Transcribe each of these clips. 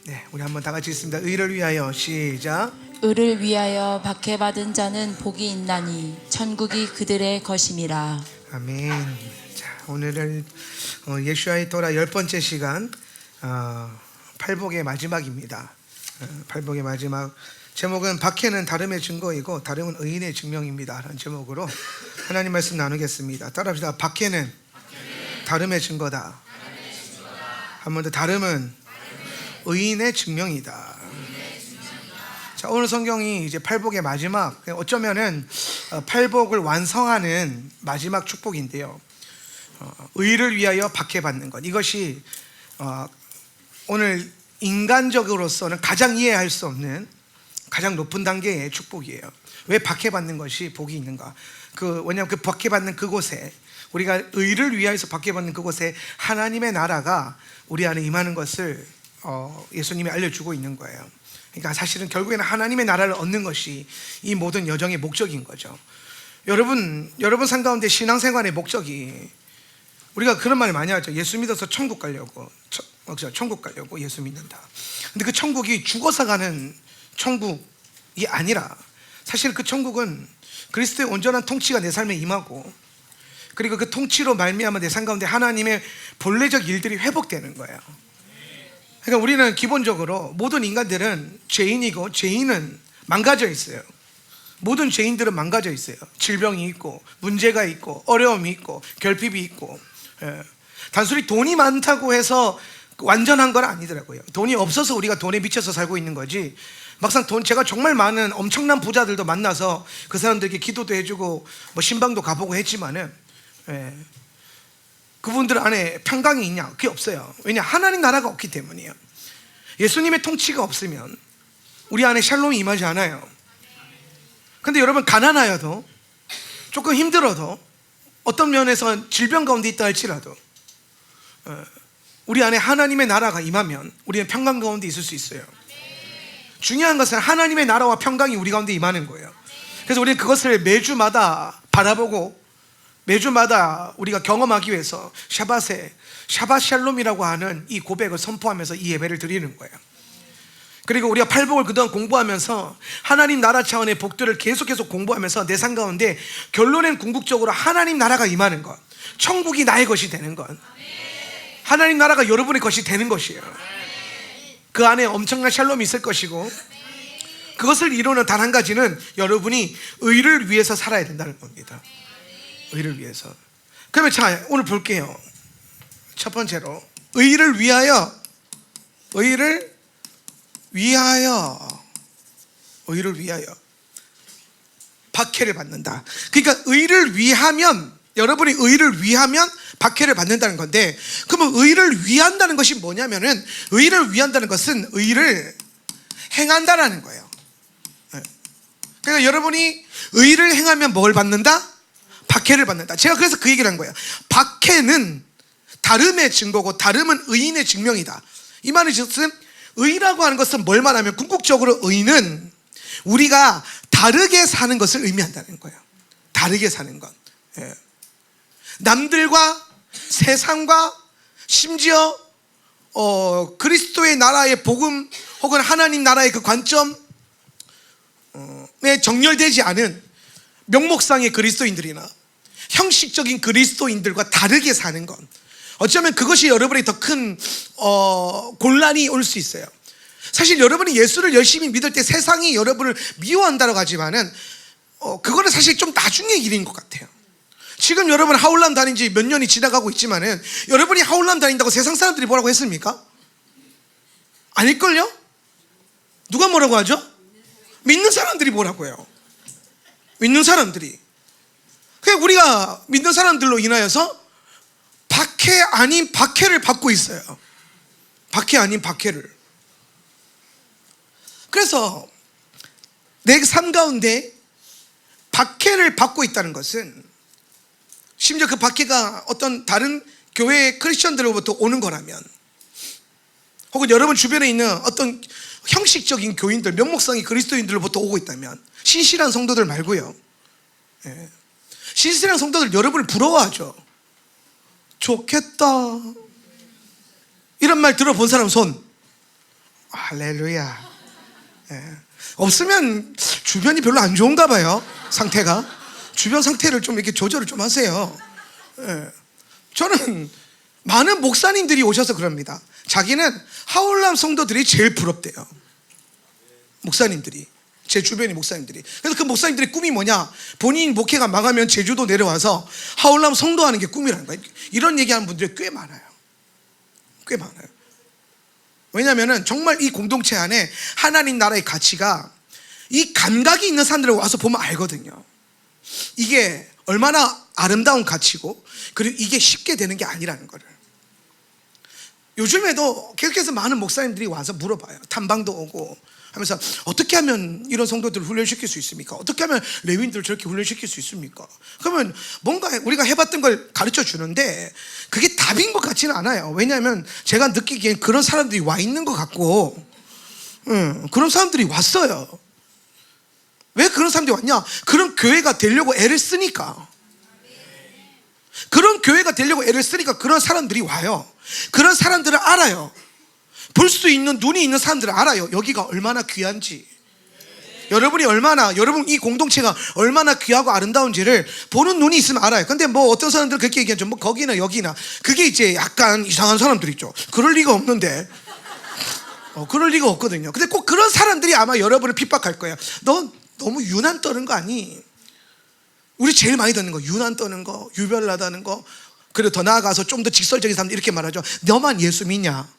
네, 우리 한번 다 같이 읽습니다. 의를 위하여 시작. 의를 위하여 박해받은 자는 복이 있나니 천국이 그들의 것임이라. 아멘. 자, 오늘은 예수와의 도라 10번째 시간, 팔복의 마지막입니다. 팔복의 마지막 제목은 박해는 다름의 증거이고 다름은 의인의 증명입니다 라는 제목으로 하나님 말씀 나누겠습니다. 따라합시다. 박해는 다름의 증거다. 한 번 더, 다름은 의인의 증명이다. 자, 오늘 성경이 이제 팔복의 마지막, 어쩌면은 팔복을 완성하는 마지막 축복인데요. 의를 위하여 박해받는 것, 이것이 오늘 인간적으로서는 가장 이해할 수 없는 가장 높은 단계의 축복이에요. 왜 박해받는 것이 복이 있는가? 왜냐하면 그 박해받는 그곳에, 우리가 의를 위하여서 박해받는 그곳에 하나님의 나라가 우리 안에 임하는 것을 예수님이 알려주고 있는 거예요. 그러니까 사실은 결국에는 하나님의 나라를 얻는 것이 이 모든 여정의 목적인 거죠. 여러분 삶 가운데 신앙생활의 목적이, 우리가 그런 말을 많이 하죠. 예수 믿어서 천국 가려고, 천국 가려고 예수 믿는다. 근데 그 천국이 죽어서 가는 천국이 아니라, 사실 그 천국은 그리스도의 온전한 통치가 내 삶에 임하고, 그리고 그 통치로 말미암아 내 삶 가운데 하나님의 본래적 일들이 회복되는 거예요. 그러니까 우리는 기본적으로 모든 인간들은 죄인이고, 죄인은 망가져 있어요. 모든 죄인들은 망가져 있어요. 질병이 있고, 문제가 있고, 어려움이 있고, 결핍이 있고. 단순히 돈이 많다고 해서 완전한 건 아니더라고요. 돈이 없어서 우리가 돈에 미쳐서 살고 있는 거지, 막상 제가 정말 많은 엄청난 부자들도 만나서 그 사람들에게 기도도 해주고 신방도 가보고 했지만은, 그분들 안에 평강이 있냐? 그게 없어요. 왜냐? 하나님 나라가 없기 때문이에요. 예수님의 통치가 없으면 우리 안에 샬롬이 임하지 않아요. 근데 여러분, 가난하여도, 조금 힘들어도, 어떤 면에서 질병 가운데 있다 할지라도 우리 안에 하나님의 나라가 임하면 우리는 평강 가운데 있을 수 있어요. 중요한 것은 하나님의 나라와 평강이 우리 가운데 임하는 거예요. 그래서 우리는 그것을 매주마다 바라보고, 매주마다 우리가 경험하기 위해서 샤밧 샬롬이라고 하는 이 고백을 선포하면서 이 예배를 드리는 거예요. 그리고 우리가 팔복을 그동안 공부하면서 하나님 나라 차원의 복들을 계속 공부하면서 내 삶 가운데 결론엔 궁극적으로 하나님 나라가 임하는 것, 천국이 나의 것이 되는 것, 하나님 나라가 여러분의 것이 되는 것이에요. 그 안에 엄청난 샬롬이 있을 것이고, 그것을 이루는 단 한 가지는 여러분이 의를 위해서 살아야 된다는 겁니다. 의를 위해서. 그러면 자, 오늘 볼게요. 첫 번째로, 의를 위하여 박해를 받는다. 그러니까 의를 위하면, 여러분이 의를 위하면 박해를 받는다는 건데, 그러면 의를 위한다는 것이 뭐냐면은, 의를 위한다는 것은 의를 행한다라는 거예요. 그러니까 여러분이 의를 행하면 뭘 받는다? 박해를 받는다. 제가 그래서 그 얘기를 한 거예요. 박해는 다름의 증거고 다름은 의인의 증명이다. 이 말은 즉슨 의라고 하는 것은 뭘 말하면, 궁극적으로 의는 우리가 다르게 사는 것을 의미한다는 거예요. 다르게 사는 것. 남들과 세상과 심지어 그리스도의 나라의 복음 혹은 하나님 나라의 그 관점에 정렬되지 않은 명목상의 그리스도인들이나 형식적인 그리스도인들과 다르게 사는 것, 어쩌면 그것이 여러분의 더 큰 곤란이 올 수 있어요. 사실 여러분이 예수를 열심히 믿을 때 세상이 여러분을 미워한다고 하지만은 그거는 사실 좀 나중의 일인 것 같아요. 지금 여러분 하울람 다닌 지 몇 년이 지나가고 있지만은, 여러분이 하울람 다닌다고 세상 사람들이 뭐라고 했습니까? 아닐걸요? 누가 뭐라고 하죠? 믿는 사람들이 뭐라고 해요? 믿는 사람들이. 그러니까 우리가 믿는 사람들로 인하여서 박해 아닌 박해를 받고 있어요. 박해 아닌 박해를. 그래서 내 삶 가운데 박해를 받고 있다는 것은, 심지어 그 박해가 어떤 다른 교회 크리스천들로부터 오는 거라면, 혹은 여러분 주변에 있는 어떤 형식적인 교인들, 명목상의 그리스도인들로부터 오고 있다면, 신실한 성도들 말고요. 신실한 성도들 여러분을 부러워하죠. 좋겠다. 이런 말 들어본 사람 손. 할렐루야. 예. 없으면 주변이 별로 안 좋은가 봐요. 상태가. 주변 상태를 좀 이렇게 조절을 좀 하세요. 예. 저는 많은 목사님들이 오셔서 그럽니다. 자기는 하울람 성도들이 제일 부럽대요. 목사님들이, 제 주변의 목사님들이. 그래서 그 목사님들의 꿈이 뭐냐? 본인 목회가 망하면 제주도 내려와서 하울람 성도하는 게 꿈이라는 거예요. 이런 얘기하는 분들이 꽤 많아요. 꽤 많아요. 왜냐하면 정말 이 공동체 안에 하나님 나라의 가치가, 이 감각이 있는 사람들을 와서 보면 알거든요. 이게 얼마나 아름다운 가치고, 그리고 이게 쉽게 되는 게 아니라는 거를. 요즘에도 계속해서 많은 목사님들이 와서 물어봐요. 탐방도 오고 하면서, 어떻게 하면 이런 성도들을 훈련시킬 수 있습니까? 어떻게 하면 레위인들을 저렇게 훈련시킬 수 있습니까? 그러면 뭔가 우리가 해봤던 걸 가르쳐 주는데 그게 답인 것 같지는 않아요. 왜냐하면 제가 느끼기엔 그런 사람들이 와 있는 것 같고, 그런 사람들이 왔어요. 왜 그런 사람들이 왔냐? 그런 교회가 되려고 애를 쓰니까. 그런 교회가 되려고 애를 쓰니까 그런 사람들이 와요. 그런 사람들을 알아요. 볼 수 있는 눈이 있는 사람들을 알아요. 여기가 얼마나 귀한지, 여러분 이 공동체가 얼마나 귀하고 아름다운지를 보는 눈이 있으면 알아요. 근데 뭐 어떤 사람들은 그렇게 얘기하죠. 뭐 거기나 여기나. 그게 이제 약간 이상한 사람들 있죠. 그럴 리가 없는데, 그럴 리가 없거든요. 근데 꼭 그런 사람들이 아마 여러분을 핍박할 거예요. 너 너무 유난 떠는 거 아니? 우리 제일 많이 듣는 거, 유난 떠는 거, 유별나다는 거. 그리고 더 나아가서 좀 더 직설적인 사람들 이렇게 말하죠. 너만 예수 믿냐?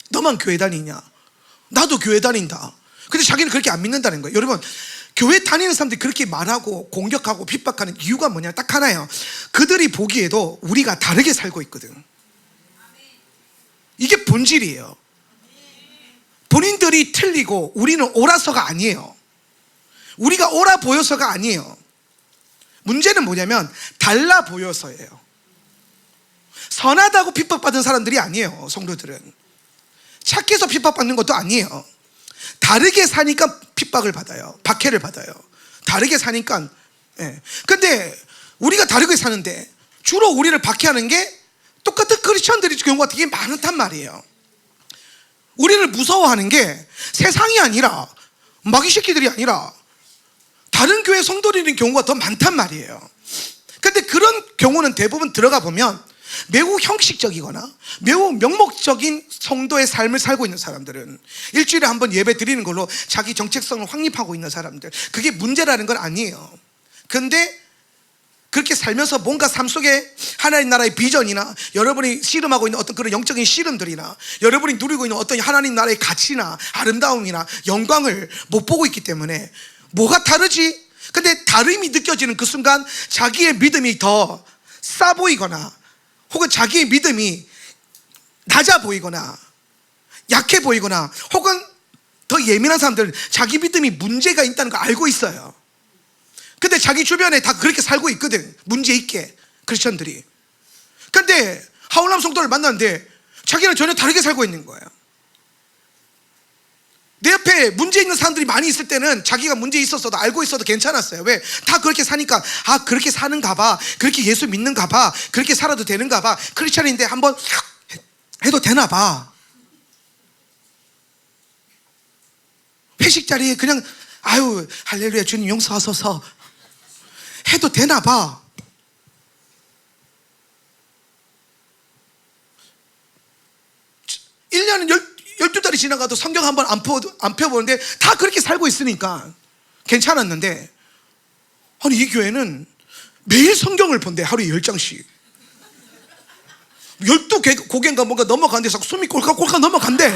너만 교회 다니냐? 나도 교회 다닌다. 근데 자기는 그렇게 안 믿는다는 거예요. 여러분, 교회 다니는 사람들이 그렇게 말하고 공격하고 핍박하는 이유가 뭐냐? 딱 하나예요. 그들이 보기에도 우리가 다르게 살고 있거든. 이게 본질이에요. 본인들이 틀리고 우리는 옳아서가 아니에요. 우리가 옳아 보여서가 아니에요. 문제는 뭐냐면 달라 보여서예요. 선하다고 핍박받은 사람들이 아니에요. 성도들은 착해서 핍박받는 것도 아니에요. 다르게 사니까 핍박을 받아요. 박해를 받아요. 다르게 사니까. 근데 우리가 다르게 사는데 주로 우리를 박해하는 게 똑같은 크리스천들이 경우가 되게 많단 말이에요. 우리를 무서워하는 게 세상이 아니라, 마귀 새끼들이 아니라 다른 교회 성도들인 경우가 더 많단 말이에요. 근데 그런 경우는 대부분 들어가 보면 매우 형식적이거나 매우 명목적인 성도의 삶을 살고 있는 사람들은, 일주일에 한 번 예배 드리는 걸로 자기 정체성을 확립하고 있는 사람들, 그게 문제라는 건 아니에요. 근데 그렇게 살면서 뭔가 삶 속에 하나님 나라의 비전이나 여러분이 씨름하고 있는 어떤 그런 영적인 씨름들이나 여러분이 누리고 있는 어떤 하나님 나라의 가치나 아름다움이나 영광을 못 보고 있기 때문에, 뭐가 다르지? 근데 다름이 느껴지는 그 순간 자기의 믿음이 더 싸 보이거나 혹은 자기의 믿음이 낮아 보이거나 약해 보이거나 혹은 더 예민한 사람들은 자기 믿음이 문제가 있다는 걸 알고 있어요. 근데 자기 주변에 다 그렇게 살고 있거든, 문제 있게, 크리스천들이. 근데 하울람 성도를 만났는데 자기는 전혀 다르게 살고 있는 거예요. 내 옆에 문제 있는 사람들이 많이 있을 때는 자기가 문제 있었어도 알고 있어도 괜찮았어요. 왜? 다 그렇게 사니까, 아, 그렇게 사는가 봐, 그렇게 예수 믿는가 봐, 그렇게 살아도 되는가 봐, 크리스천인데 한번 해도 되나 봐. 회식 자리에 그냥 아유 할렐루야 주님 용서하소서 해도 되나 봐. 일 년은 12달이 지나가도 성경 한번 안 펴보는데 다 그렇게 살고 있으니까 괜찮았는데, 아니 이 교회는 매일 성경을 본대. 하루에 10장씩 12고개인가 뭔가 넘어가는데 자꾸 숨이 꼴깍꼴깍 넘어간대.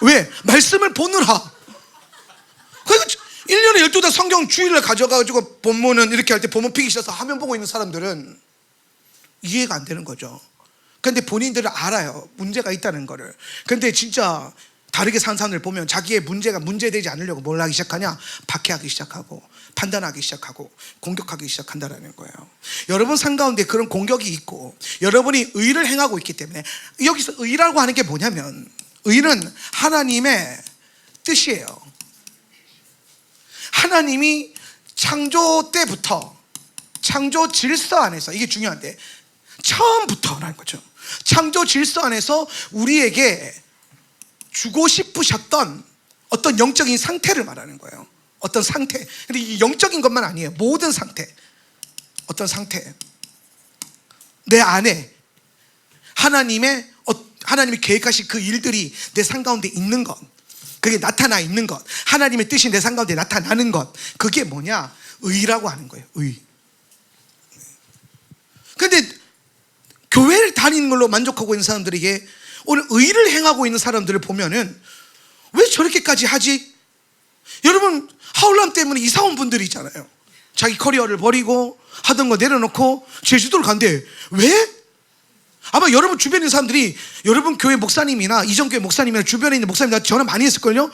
왜? 말씀을 보느라. 그러니까 1년에 12달 성경 주일을 가져가지고 본문은 이렇게 할 때 본문 피기 싫어서 화면 보고 있는 사람들은 이해가 안 되는 거죠. 근데 본인들은 알아요, 문제가 있다는 거를. 근데 진짜 다르게 사는 사람들 보면 자기의 문제가 문제되지 않으려고 뭘 하기 시작하냐? 박해하기 시작하고 판단하기 시작하고 공격하기 시작한다는 거예요. 여러분 삶 가운데 그런 공격이 있고 여러분이 의를 행하고 있기 때문에, 여기서 의라고 하는 게 뭐냐면 의는 하나님의 뜻이에요. 하나님이 창조 때부터, 창조 질서 안에서, 이게 중요한데 처음부터라는 거죠. 창조 질서 안에서 우리에게 주고 싶으셨던 어떤 영적인 상태를 말하는 거예요. 어떤 상태. 근데 이 영적인 것만 아니에요. 모든 상태. 어떤 상태. 내 안에 하나님이 계획하신 그 일들이 내 삶 가운데 있는 것, 그게 나타나 있는 것, 하나님의 뜻이 내 삶 가운데 나타나는 것, 그게 뭐냐? 의라고 하는 거예요. 의. 근데 교회를 다니는 걸로 만족하고 있는 사람들에게 오늘 의를 행하고 있는 사람들을 보면은 왜 저렇게까지 하지? 여러분, 하울람 때문에 이사 온 분들이 있잖아요. 자기 커리어를 버리고 하던 거 내려놓고 제주도를 간대. 왜? 아마 여러분 주변에 있는 사람들이 여러분 교회 목사님이나 이전 교회 목사님이나 주변에 있는 목사님들 전화 많이 했을걸요?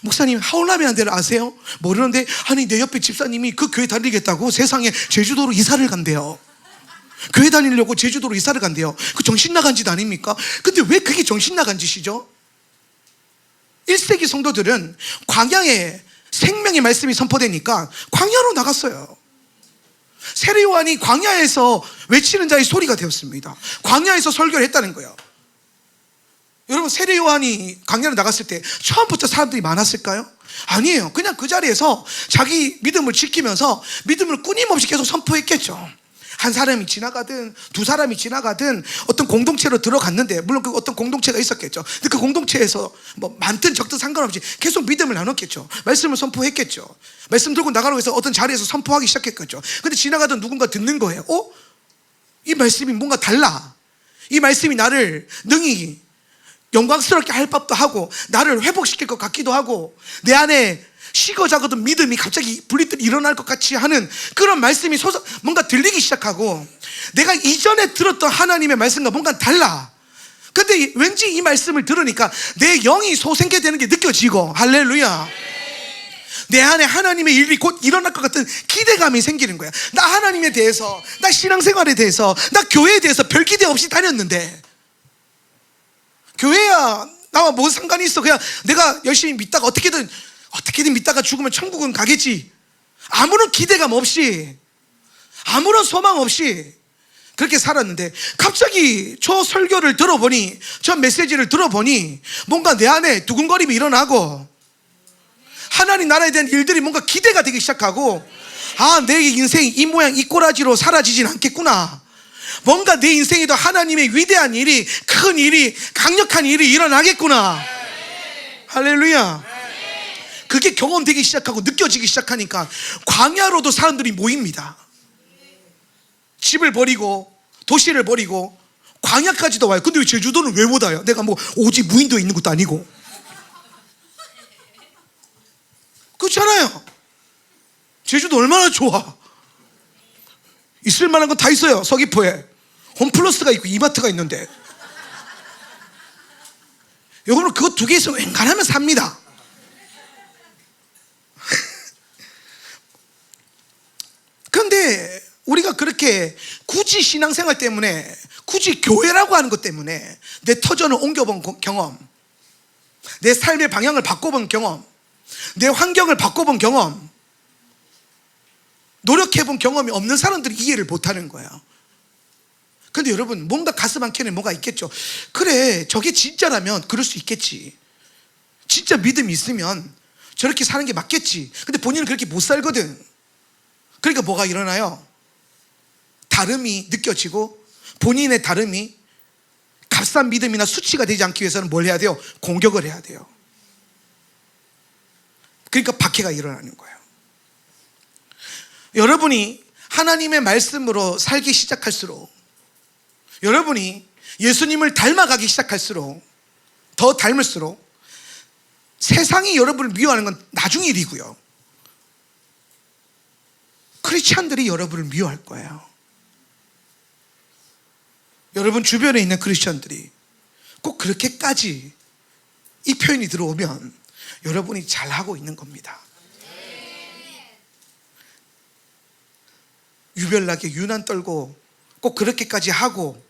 목사님, 하울람이라는 데를 아세요? 모르는데, 아니 내 옆에 집사님이 그 교회 다니겠다고 세상에 제주도로 이사를 간대요. 교회 다니려고 제주도로 이사를 간대요. 그 정신 나간 짓 아닙니까? 근데 왜 그게 정신 나간 짓이죠? 1세기 성도들은 광야에 생명의 말씀이 선포되니까 광야로 나갔어요. 세례 요한이 광야에서 외치는 자의 소리가 되었습니다. 광야에서 설교를 했다는 거예요. 여러분, 세례 요한이 광야로 나갔을 때 처음부터 사람들이 많았을까요? 아니에요. 그냥 그 자리에서 자기 믿음을 지키면서 믿음을 끊임없이 계속 선포했겠죠. 한 사람이 지나가든 두 사람이 지나가든 어떤 공동체로 들어갔는데, 물론 그 어떤 공동체가 있었겠죠. 근데 그 공동체에서 뭐 많든 적든 상관없이 계속 믿음을 나눴겠죠. 말씀을 선포했겠죠. 말씀 들고 나가라고 해서 어떤 자리에서 선포하기 시작했겠죠. 근데 지나가던 누군가 듣는 거예요. 이 말씀이 뭔가 달라. 이 말씀이 나를 능히 영광스럽게 할 법도 하고 나를 회복시킬 것 같기도 하고 내 안에 식어 작아든 믿음이 갑자기 분리들이 일어날 것 같이 하는 그런 말씀이 뭔가 들리기 시작하고, 내가 이전에 들었던 하나님의 말씀과 뭔가 달라. 근데 왠지 이 말씀을 들으니까 내 영이 소생케 되는 게 느껴지고, 할렐루야, 내 안에 하나님의 일이 곧 일어날 것 같은 기대감이 생기는 거야. 나 하나님에 대해서, 나 신앙생활에 대해서, 나 교회에 대해서 별 기대 없이 다녔는데, 교회야 나와 뭔 상관이 있어. 그냥 내가 열심히 믿다가 어떻게든 믿다가 죽으면 천국은 가겠지. 아무런 기대감 없이, 아무런 소망 없이 그렇게 살았는데, 갑자기 저 설교를 들어보니, 저 메시지를 들어보니 뭔가 내 안에 두근거림이 일어나고 하나님 나라에 대한 일들이 뭔가 기대가 되기 시작하고, 내 인생이 이 모양 이 꼬라지로 사라지진 않겠구나. 뭔가 내 인생에도 하나님의 위대한 일이, 큰 일이, 강력한 일이 일어나겠구나. 할렐루야. 그게 경험되기 시작하고 느껴지기 시작하니까 광야로도 사람들이 모입니다. 집을 버리고 도시를 버리고 광야까지도 와요. 근데 왜 제주도는 왜 못 와요? 내가 뭐 오지 무인도에 있는 것도 아니고. 그렇잖아요. 제주도 얼마나 좋아. 있을 만한 건 다 있어요. 서귀포에 홈플러스가 있고 이마트가 있는데, 여러분 그거 두 개 있으면 웬간하면 삽니다. 그런데 우리가 그렇게 굳이 신앙생활 때문에, 굳이 교회라고 하는 것 때문에 내 터전을 옮겨본 경험, 내 삶의 방향을 바꿔본 경험, 내 환경을 바꿔본 경험, 노력해본 경험이 없는 사람들이 이해를 못하는 거예요. 근데 여러분, 뭔가 가슴 한켠에 뭐가 있겠죠. 그래, 저게 진짜라면 그럴 수 있겠지. 진짜 믿음이 있으면 저렇게 사는 게 맞겠지. 근데 본인은 그렇게 못 살거든. 그러니까 뭐가 일어나요? 다름이 느껴지고, 본인의 다름이 값싼 믿음이나 수치가 되지 않기 위해서는 뭘 해야 돼요? 공격을 해야 돼요. 그러니까 박해가 일어나는 거예요. 여러분이 하나님의 말씀으로 살기 시작할수록, 여러분이 예수님을 닮아가기 시작할수록, 더 닮을수록 세상이 여러분을 미워하는 건 나중 일이고요, 크리스찬들이 여러분을 미워할 거예요. 여러분 주변에 있는 크리스찬들이 꼭 그렇게까지 이 표현이 들어오면 여러분이 잘하고 있는 겁니다. 유별나게 유난 떨고 꼭 그렇게까지 하고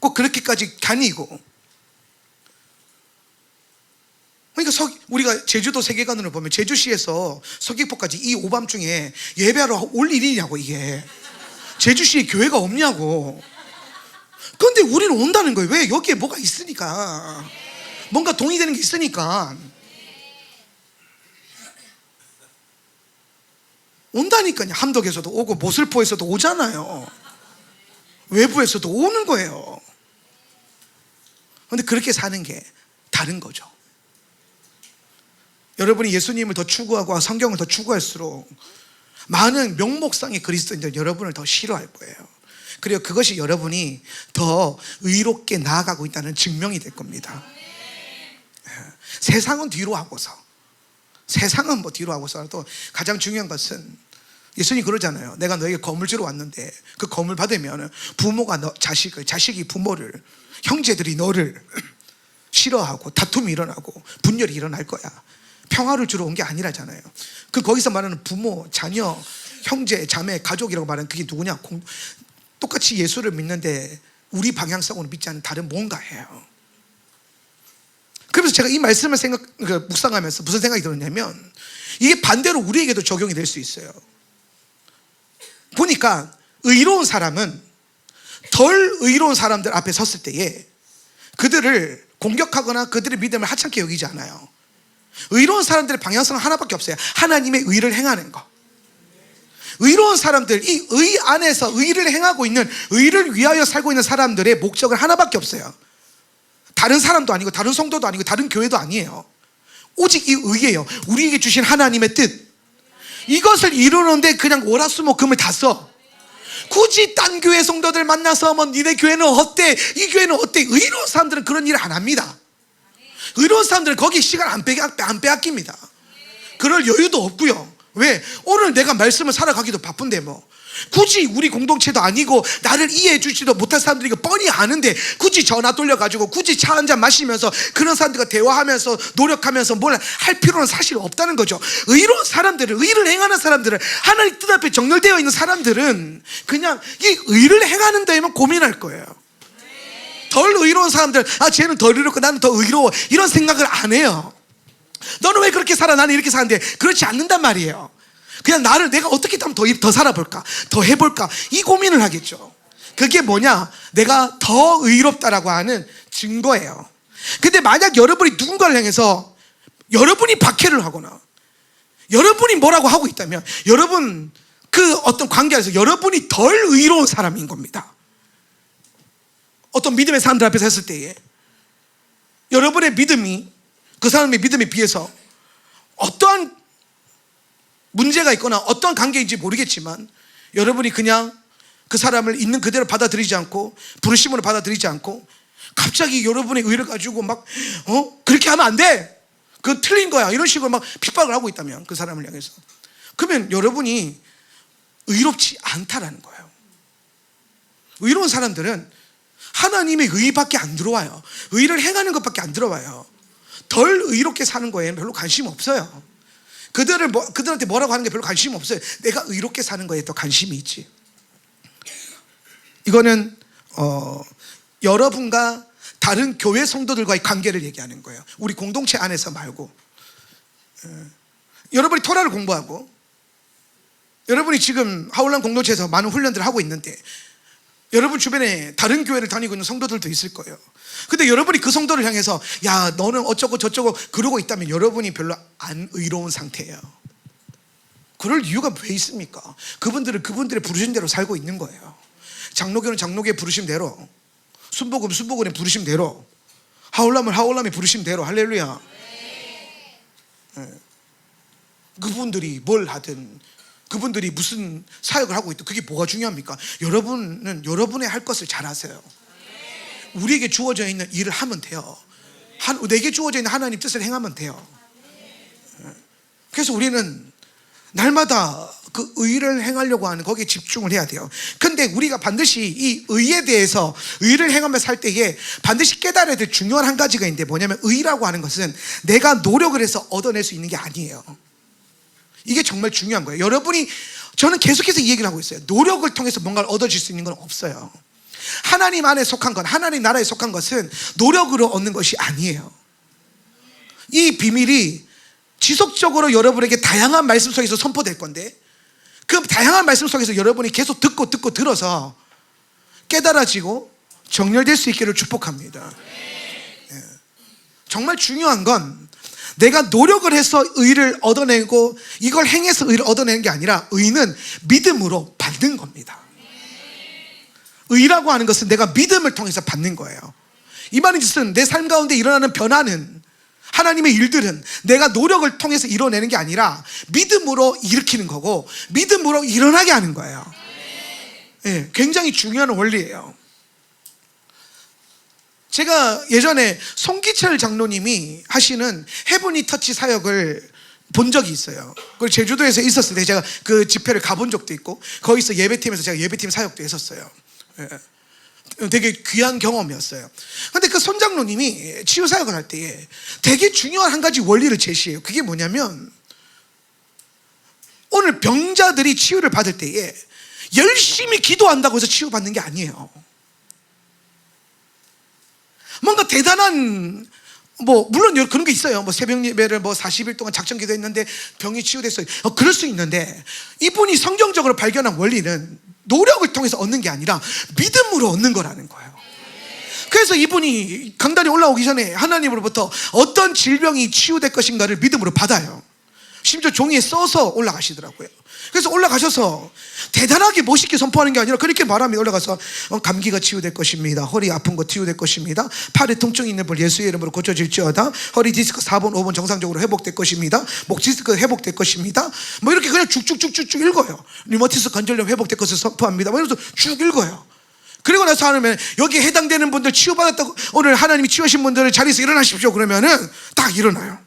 꼭 그렇게까지 다니고, 그러니까 우리가 제주도 세계관으로 보면 제주시에서 서귀포까지 이 오밤중에 예배하러 올 일이냐고. 이게 제주시에 교회가 없냐고. 그런데 우리는 온다는 거예요. 왜? 여기에 뭐가 있으니까. 뭔가 동의되는 게 있으니까 온다니까요. 함덕에서도 오고 모슬포에서도 오잖아요. 외부에서도 오는 거예요. 그런데 그렇게 사는 게 다른 거죠. 여러분이 예수님을 더 추구하고 성경을 더 추구할수록 많은 명목상의 그리스도인들 여러분을 더 싫어할 거예요. 그리고 그것이 여러분이 더 의롭게 나아가고 있다는 증명이 될 겁니다. 세상은 뒤로 하고서, 세상은 뭐 뒤로 하고서라도 가장 중요한 것은 예수님이 그러잖아요. 내가 너에게 검을 주러 왔는데 그 검을 받으면 부모가 자식을, 자식이 부모를, 형제들이 너를 싫어하고 다툼이 일어나고 분열이 일어날 거야. 평화를 주러 온 게 아니라잖아요. 그 거기서 말하는 부모, 자녀, 형제, 자매, 가족이라고 말하는 그게 누구냐? 똑같이 예수를 믿는데 우리 방향성으로 믿지 않는 다른 뭔가예요. 그래서 제가 이 말씀을 묵상하면서 무슨 생각이 들었냐면 이게 반대로 우리에게도 적용이 될 수 있어요. 보니까 의로운 사람은 덜 의로운 사람들 앞에 섰을 때에 그들을 공격하거나 그들의 믿음을 하찮게 여기지 않아요. 의로운 사람들의 방향성은 하나밖에 없어요. 하나님의 의를 행하는 거. 의로운 사람들, 이 의 안에서 의를 행하고 있는, 의를 위하여 살고 있는 사람들의 목적은 하나밖에 없어요. 다른 사람도 아니고 다른 성도도 아니고 다른 교회도 아니에요. 오직 이 의예요. 우리에게 주신 하나님의 뜻, 이것을 이루는데 그냥 월화수목금을 다 써. 굳이 딴 교회 성도들 만나서 뭐 니네 교회는 어때? 이 교회는 어때? 의로운 사람들은 그런 일을 안 합니다. 의로운 사람들은 거기 시간 안 빼앗깁니다. 그럴 여유도 없고요. 왜? 오늘 내가 말씀을 살아가기도 바쁜데 뭐 굳이 우리 공동체도 아니고 나를 이해해 주지도 못할 사람들이 이거 뻔히 아는데 굳이 전화 돌려가지고 굳이 차 한잔 마시면서 그런 사람들과 대화하면서 노력하면서 뭘 할 필요는 사실 없다는 거죠. 의로운 사람들을, 의를 행하는 사람들을, 하나님 뜻 앞에 정렬되어 있는 사람들은 그냥 이 의를 행하는 데에만 고민할 거예요. 덜 의로운 사람들, 아 쟤는 덜 의롭고 나는 더 의로워, 이런 생각을 안 해요. 너는 왜 그렇게 살아? 나는 이렇게 사는데. 그렇지 않는단 말이에요. 그냥 나를 내가 어떻게 하면 더 살아볼까, 더 해볼까, 이 고민을 하겠죠. 그게 뭐냐? 내가 더 의롭다라고 하는 증거예요. 근데 만약 여러분이 누군가를 향해서 여러분이 박해를 하거나 여러분이 뭐라고 하고 있다면 여러분 그 어떤 관계 안에서 여러분이 덜 의로운 사람인 겁니다. 어떤 믿음의 사람들 앞에 섰을 때에 여러분의 믿음이 그 사람의 믿음에 비해서 어떠한 문제가 있거나 어떠한 관계인지 모르겠지만 여러분이 그냥 그 사람을 있는 그대로 받아들이지 않고 부르심으로 받아들이지 않고 갑자기 여러분의 의를 가지고 막 그렇게 하면 안 돼, 그건 틀린 거야, 이런 식으로 막 핍박을 하고 있다면 그 사람을 향해서, 그러면 여러분이 의롭지 않다라는 거예요. 의로운 사람들은 하나님의 의밖에 안 들어와요. 의를 행하는 것밖에 안 들어와요. 덜 의롭게 사는 거에는 별로 관심 없어요. 그들한테 뭐라고 하는 게 별로 관심 없어요. 내가 의롭게 사는 거에 더 관심이 있지. 이거는 여러분과 다른 교회 성도들과의 관계를 얘기하는 거예요. 우리 공동체 안에서 말고. 여러분이 토라를 공부하고 여러분이 지금 하울람 공동체에서 많은 훈련들을 하고 있는데 여러분 주변에 다른 교회를 다니고 있는 성도들도 있을 거예요. 근데 여러분이 그 성도를 향해서 야 너는 어쩌고 저쩌고 그러고 있다면 여러분이 별로 안 의로운 상태예요. 그럴 이유가 왜 있습니까? 그분들은 그분들의 부르신 대로 살고 있는 거예요. 장로교는 장로교의 부르심 대로, 순복음은 순복음의 부르심 대로, 하울람은 하울람의 부르심 대로. 할렐루야. 네. 그분들이 뭘 하든 그분들이 무슨 사역을 하고 있든 그게 뭐가 중요합니까? 여러분은 여러분의 할 것을 잘 하세요. 우리에게 주어져 있는 일을 하면 돼요. 내게 주어져 있는 하나님 뜻을 행하면 돼요. 그래서 우리는 날마다 그 의를 행하려고 하는 거기에 집중을 해야 돼요. 근데 우리가 반드시 이 의에 대해서 의를 행하며 살 때에 반드시 깨달아야 될 중요한 한 가지가 있는데 뭐냐면 의라고 하는 것은 내가 노력을 해서 얻어낼 수 있는 게 아니에요. 이게 정말 중요한 거예요. 저는 계속해서 이 얘기를 하고 있어요. 노력을 통해서 뭔가를 얻어질 수 있는 건 없어요. 하나님 안에 속한 것, 하나님 나라에 속한 것은 노력으로 얻는 것이 아니에요. 이 비밀이 지속적으로 여러분에게 다양한 말씀 속에서 선포될 건데 그 다양한 말씀 속에서 여러분이 계속 듣고 들어서 깨달아지고 정렬될 수 있기를 축복합니다. 정말 중요한 건 내가 노력을 해서 의를 얻어내고 이걸 행해서 의를 얻어내는 게 아니라 의는 믿음으로 받는 겁니다. 의라고 하는 것은 내가 믿음을 통해서 받는 거예요. 이 말인 뜻은 내 삶 가운데 일어나는 변화는, 하나님의 일들은 내가 노력을 통해서 이뤄내는 게 아니라 믿음으로 일으키는 거고 믿음으로 일어나게 하는 거예요. 예, 굉장히 중요한 원리예요. 제가 예전에 송기철 장로님이 하시는 헤브니 터치 사역을 본 적이 있어요. 그걸 제주도에서 있었을 때 제가 그 집회를 가본 적도 있고 거기서 예배팀에서 제가 예배팀 사역도 했었어요. 예. 되게 귀한 경험이었어요. 근데 그 손장로님이 치유 사역을 할 때에 되게 중요한 한 가지 원리를 제시해요. 그게 뭐냐면 오늘 병자들이 치유를 받을 때에 열심히 기도한다고 해서 치유받는 게 아니에요. 뭔가 대단한 물론 그런 게 있어요. 새벽 예배를 40일 동안 작정 기도했는데 병이 치유됐어요. 그럴 수 있는데 이분이 성경적으로 발견한 원리는 노력을 통해서 얻는 게 아니라 믿음으로 얻는 거라는 거예요. 그래서 이분이 강단에 올라오기 전에 하나님으로부터 어떤 질병이 치유될 것인가를 믿음으로 받아요. 심지어 종이에 써서 올라가시더라고요. 그래서 올라가셔서 대단하게 멋있게 선포하는 게 아니라 그렇게 말하면 올라가서 감기가 치유될 것입니다. 허리 아픈 거 치유될 것입니다. 팔에 통증이 있는 분 예수의 이름으로 고쳐질지어다. 허리 디스크 4번 5번 정상적으로 회복될 것입니다. 목 디스크 회복될 것입니다. 이렇게 그냥 쭉쭉쭉쭉 읽어요. 류마티스 관절염 회복될 것을 선포합니다. 이러면서 쭉 읽어요. 그리고 나서 하면 여기에 해당되는 분들 치유받았다고, 오늘 하나님이 치유하신 분들을 자리에서 일어나십시오 그러면은 딱 일어나요.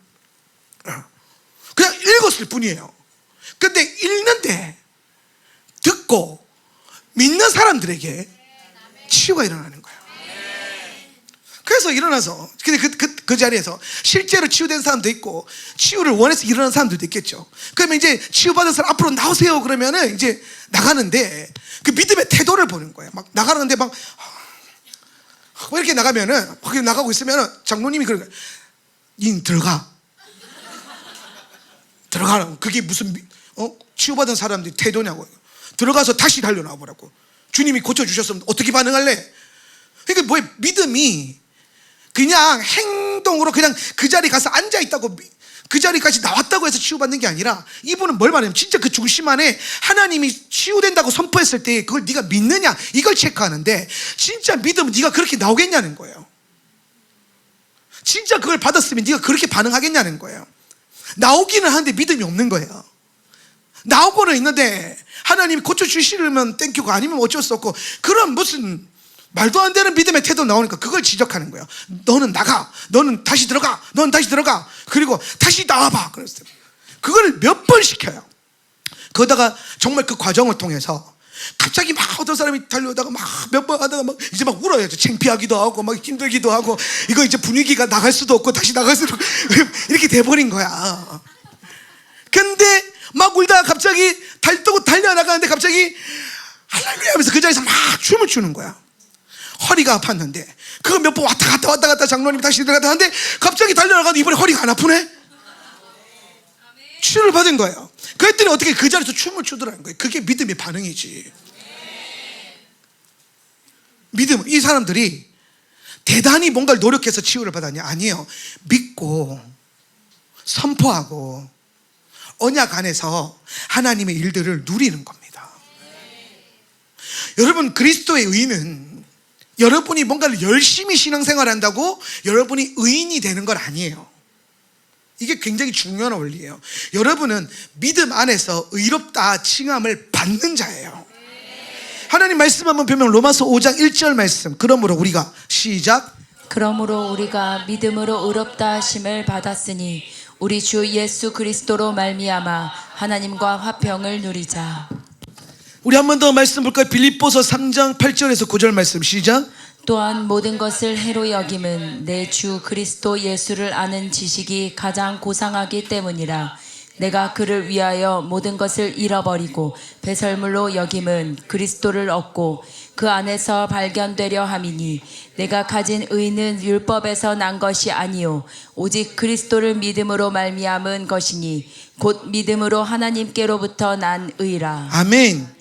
그냥 읽었을 뿐이에요. 근데 읽는데 듣고 믿는 사람들에게 치유가 일어나는 거예요. 그래서 일어나서 그 자리에서 실제로 치유된 사람도 있고 치유를 원해서 일어나는 사람들도 있겠죠. 그러면 이제 치유받은 사람 앞으로 나오세요 그러면은 이제 나가는데 그 믿음의 태도를 보는 거예요. 막 나가는데 막 이렇게 나가면은 거기 나가고 있으면은 장로님이 그러는 거예요. 닌 들어가라고. 그게 무슨 치유받은 사람들이 태도냐고요. 들어가서 다시 달려나와 보라고. 주님이 고쳐주셨으면 어떻게 반응할래? 그러니까 믿음이 그냥 행동으로 그냥 그 자리 가서 앉아있다고, 그 자리까지 나왔다고 해서 치유받는 게 아니라 이분은 뭘 말하냐면 진짜 그 중심 안에 하나님이 치유된다고 선포했을 때 그걸 네가 믿느냐 이걸 체크하는데, 진짜 믿으면 네가 그렇게 나오겠냐는 거예요. 진짜 그걸 받았으면 네가 그렇게 반응하겠냐는 거예요. 나오기는 하는데 믿음이 없는 거예요. 나오고는 있는데 하나님이 고쳐주시려면 땡큐고 아니면 어쩔 수 없고, 그런 무슨 말도 안 되는 믿음의 태도 나오니까 그걸 지적하는 거예요. 너는 나가, 너는 다시 들어가, 너는 다시 들어가, 그리고 다시 나와봐. 그랬어요. 그걸 몇 번 시켜요. 그러다가 정말 그 과정을 통해서 갑자기 막 어떤 사람이 달려오다가 막 몇 번 하다가 막 이제 막 울어요. 창피하기도 하고 막 힘들기도 하고, 이거 이제 분위기가 나갈 수도 없고 다시 나갈 수도 없고 이렇게 돼버린 거야. 근데 막 울다가 갑자기 달떠고 달려나가는데 갑자기 할렐루야 하면서 그 자리에서 막 춤을 추는 거야. 허리가 아팠는데 그거 몇 번 왔다 갔다 장로님이 다시 들어갔다 하는데 갑자기 달려나가는데 이번에 허리가 안 아프네? 치유를 받은 거예요. 그랬더니 어떻게 그 자리에서 춤을 추더라는 거예요. 그게 믿음의 반응이지. 믿음, 이 사람들이 대단히 뭔가를 노력해서 치유를 받았냐? 아니에요. 믿고 선포하고 언약 안에서 하나님의 일들을 누리는 겁니다. 여러분, 그리스도의 의는 여러분이 뭔가를 열심히 신앙생활 한다고 여러분이 의인이 되는 건 아니에요. 이게 굉장히 중요한 원리예요. 여러분은 믿음 안에서 의롭다 칭함을 받는 자예요. 하나님 말씀 한번 보면 로마서 5장 1절 말씀. 그러므로 우리가 시작. 그러므로 우리가 믿음으로 의롭다 하심을 받았으니 우리 주 예수 그리스도로 말미암아 하나님과 화평을 누리자. 우리 한 번 더 말씀 볼까요? 빌립보서 3장 8절에서 9절 말씀 시작. 또한 모든 것을 해로 여김은 내 주 그리스도 예수를 아는 지식이 가장 고상하기 때문이라. 내가 그를 위하여 모든 것을 잃어버리고 배설물로 여김은 그리스도를 얻고 그 안에서 발견되려 함이니, 내가 가진 의는 율법에서 난 것이 아니요 오직 그리스도를 믿음으로 말미암은 것이니 곧 믿음으로 하나님께로부터 난 의라. 아멘.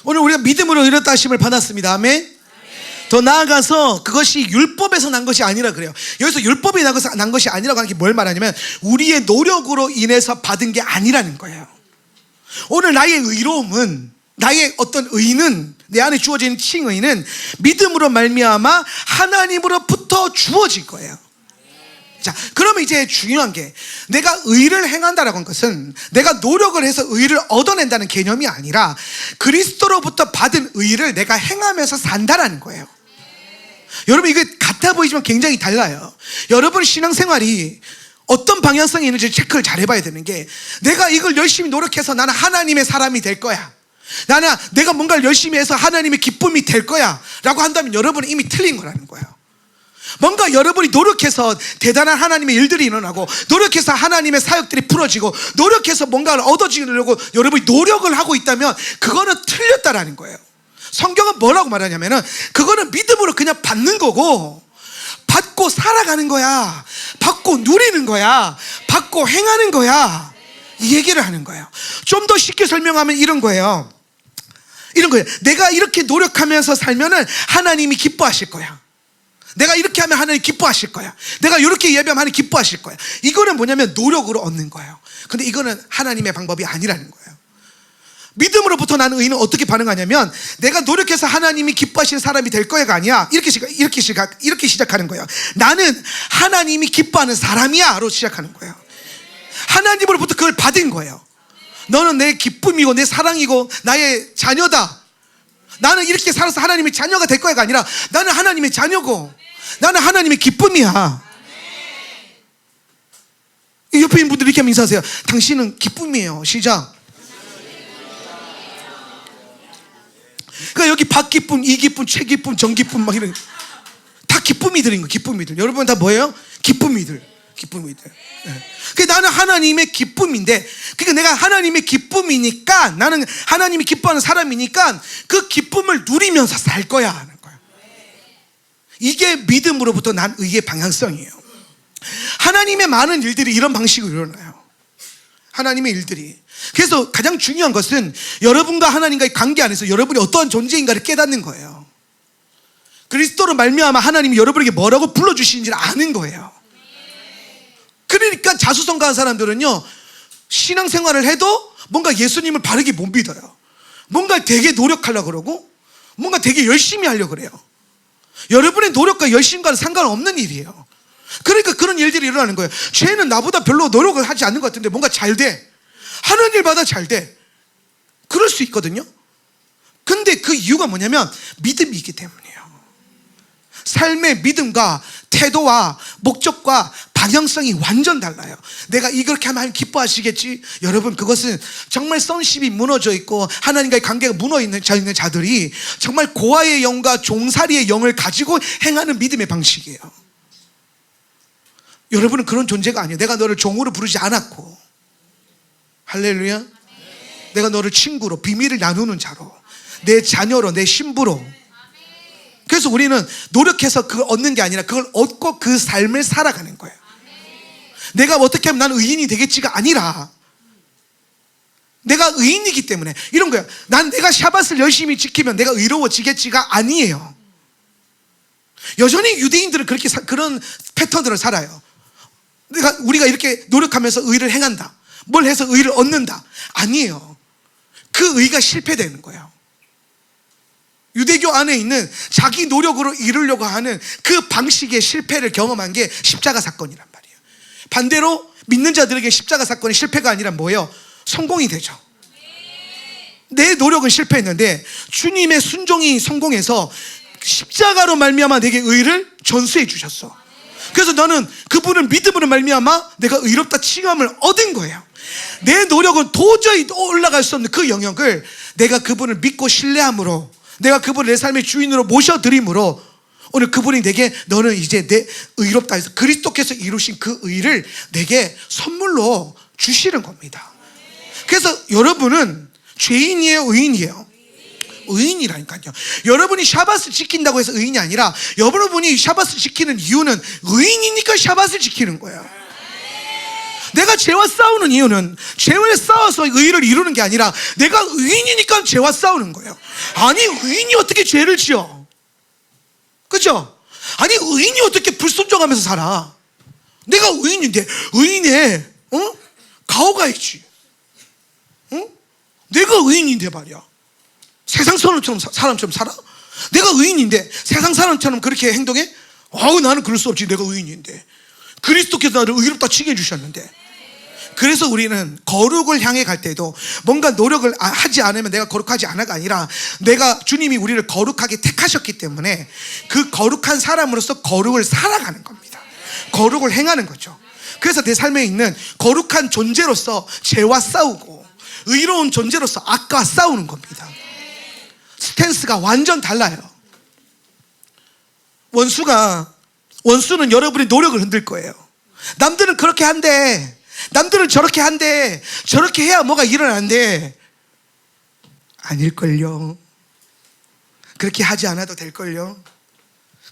오늘 우리가 믿음으로 의롭다 하심을 받았습니다. 아멘. 더 나아가서 그것이 율법에서 난 것이 아니라 그래요. 여기서 율법이 난 것이 아니라고 하는 게 뭘 말하냐면 우리의 노력으로 인해서 받은 게 아니라는 거예요. 오늘 나의 의로움은, 나의 어떤 의는, 내 안에 주어진 칭의는 믿음으로 말미암아 하나님으로부터 주어질 거예요. 자, 그러면 이제 중요한 게, 내가 의를 행한다라고 하는 것은 내가 노력을 해서 의를 얻어낸다는 개념이 아니라 그리스도로부터 받은 의를 내가 행하면서 산다라는 거예요. 여러분, 이게 같아 보이지만 굉장히 달라요. 여러분 신앙생활이 어떤 방향성이 있는지 체크를 잘 해봐야 되는 게, 내가 이걸 열심히 노력해서 나는 하나님의 사람이 될 거야, 나는 내가 뭔가를 열심히 해서 하나님의 기쁨이 될 거야 라고 한다면 여러분은 이미 틀린 거라는 거예요. 뭔가 여러분이 노력해서 대단한 하나님의 일들이 일어나고, 노력해서 하나님의 사역들이 풀어지고, 노력해서 뭔가를 얻어지려고 여러분이 노력을 하고 있다면 그거는 틀렸다라는 거예요. 성경은 뭐라고 말하냐면은 그거는 믿음으로 그냥 받는 거고, 받고 살아가는 거야, 받고 누리는 거야, 받고 행하는 거야, 이 얘기를 하는 거예요. 좀 더 쉽게 설명하면 이런 거예요. 내가 이렇게 노력하면서 살면은 하나님이 기뻐하실 거야. 내가 이렇게 하면 하나님 기뻐하실 거야. 내가 이렇게 예배하면 하나님 기뻐하실 거야. 이거는 뭐냐면 노력으로 얻는 거예요. 근데 이거는 하나님의 방법이 아니라는 거예요. 믿음으로부터 나는 의는 어떻게 반응하냐면, 내가 노력해서 하나님이 기뻐하시는 사람이 될 거야가 아니야. 이렇게 시작하는 거예요. 나는 하나님이 기뻐하는 사람이야로 시작하는 거예요. 하나님으로부터 그걸 받은 거예요. 너는 내 기쁨이고 내 사랑이고 나의 자녀다. 나는 이렇게 살아서 하나님의 자녀가 될 거야가 아니라, 나는 하나님의 자녀고 나는 하나님의 기쁨이야. 옆에 있는 분들 이렇게 하면 인사하세요. 당신은 기쁨이에요. 시작. 그러니까 여기 박기쁨, 이기쁨, 최기쁨, 정기쁨 막 이런 다 기쁨이들인 거예요. 기쁨이들. 여러분 다 뭐예요? 기쁨이들. 그러니까 나는 하나님의 기쁨인데, 그러니까 내가 하나님의 기쁨이니까, 나는 하나님이 기뻐하는 사람이니까 그 기쁨을 누리면서 살 거야 하는 거예요. 이게 믿음으로부터 난 의의 방향성이에요. 하나님의 많은 일들이 이런 방식으로 일어나요. 하나님의 일들이. 그래서 가장 중요한 것은 여러분과 하나님과의 관계 안에서 여러분이 어떠한 존재인가를 깨닫는 거예요. 그리스도로 말미암아 하나님이 여러분에게 뭐라고 불러주시는지를 아는 거예요. 그러니까 자수성가한 사람들은요, 신앙생활을 해도 뭔가 예수님을 바르게 못 믿어요. 뭔가 되게 노력하려고 그러고, 뭔가 되게 열심히 하려고 그래요. 여러분의 노력과 열심과는 상관없는 일이에요. 그러니까 그런 일들이 일어나는 거예요. 쟤는 나보다 별로 노력을 하지 않는 것 같은데 뭔가 잘 돼, 하는 일마다 잘 돼. 그럴 수 있거든요. 근데 그 이유가 뭐냐면 믿음이기 때문이에요. 삶의 믿음과 태도와 목적과 방향성이 완전 달라요. 내가 이렇게 하면 하나님 기뻐하시겠지? 여러분, 그것은 정말 선십이 무너져 있고 하나님과의 관계가 무너져 있는 자들이 정말 고아의 영과 종살이의 영을 가지고 행하는 믿음의 방식이에요. 여러분은 그런 존재가 아니에요. 내가 너를 종으로 부르지 않았고, 할렐루야. 내가 너를 친구로, 비밀을 나누는 자로, 내 자녀로, 내 신부로. 그래서 우리는 노력해서 그걸 얻는 게 아니라 그걸 얻고 그 삶을 살아가는 거예요. 내가 어떻게 하면 나는 의인이 되겠지가 아니라, 내가 의인이기 때문에 이런 거예요. 내가 샤밧을 열심히 지키면 내가 의로워지겠지가 아니에요. 여전히 유대인들은 그런 패턴들을 살아요. 우리가 이렇게 노력하면서 의를 행한다, 뭘 해서 의를 얻는다. 아니에요. 그 의가 실패되는 거예요. 유대교 안에 있는 자기 노력으로 이루려고 하는 그 방식의 실패를 경험한 게 십자가 사건이란 말이에요. 반대로 믿는 자들에게 십자가 사건이 실패가 아니라 뭐예요? 성공이 되죠. 내 노력은 실패했는데 주님의 순종이 성공해서 십자가로 말미암아 내게 의를 전수해 주셨어. 그래서 너는 그분을 믿음으로 말미암아 내가 의롭다 칭함을 얻은 거예요. 내 노력은 도저히 올라갈 수 없는 그 영역을 내가 그분을 믿고 신뢰함으로, 내가 그분을 내 삶의 주인으로 모셔드림으로 오늘 그분이 내게, 너는 이제 내 의롭다 해서 그리스도께서 이루신 그 의를 내게 선물로 주시는 겁니다. 그래서 여러분은 죄인이에요, 의인이에요? 의인이라니까요. 여러분이 샤밧을 지킨다고 해서 의인이 아니라, 여러분이 샤밧을 지키는 이유는 의인이니까 샤밧을 지키는 거예요. 내가 죄와 싸우는 이유는 죄와 싸워서 의를 이루는 게 아니라 내가 의인이니까 죄와 싸우는 거예요. 아니, 의인이 어떻게 죄를 지어? 그죠? 아니 의인이 어떻게 불순종하면서 살아? 내가 의인인데 의인에 가오가 있지. 내가 의인인데 말이야. 세상 사람처럼 살아? 내가 의인인데 세상 사람처럼 그렇게 행동해? 나는 그럴 수 없지. 내가 의인인데. 그리스도께서 나를 의롭다 칭해 주셨는데. 그래서 우리는 거룩을 향해 갈 때도 뭔가 노력을 하지 않으면 내가 거룩하지 않아가 아니라 내가 주님이 우리를 거룩하게 택하셨기 때문에 그 거룩한 사람으로서 거룩을 살아가는 겁니다. 거룩을 행하는 거죠. 그래서 내 삶에 있는 거룩한 존재로서 죄와 싸우고 의로운 존재로서 악과 싸우는 겁니다. 스탠스가 완전 달라요. 원수는 여러분의 노력을 흔들 거예요. 남들은 그렇게 한대. 남들은 저렇게 한대. 저렇게 해야 뭐가 일어난대. 아닐걸요. 그렇게 하지 않아도 될걸요.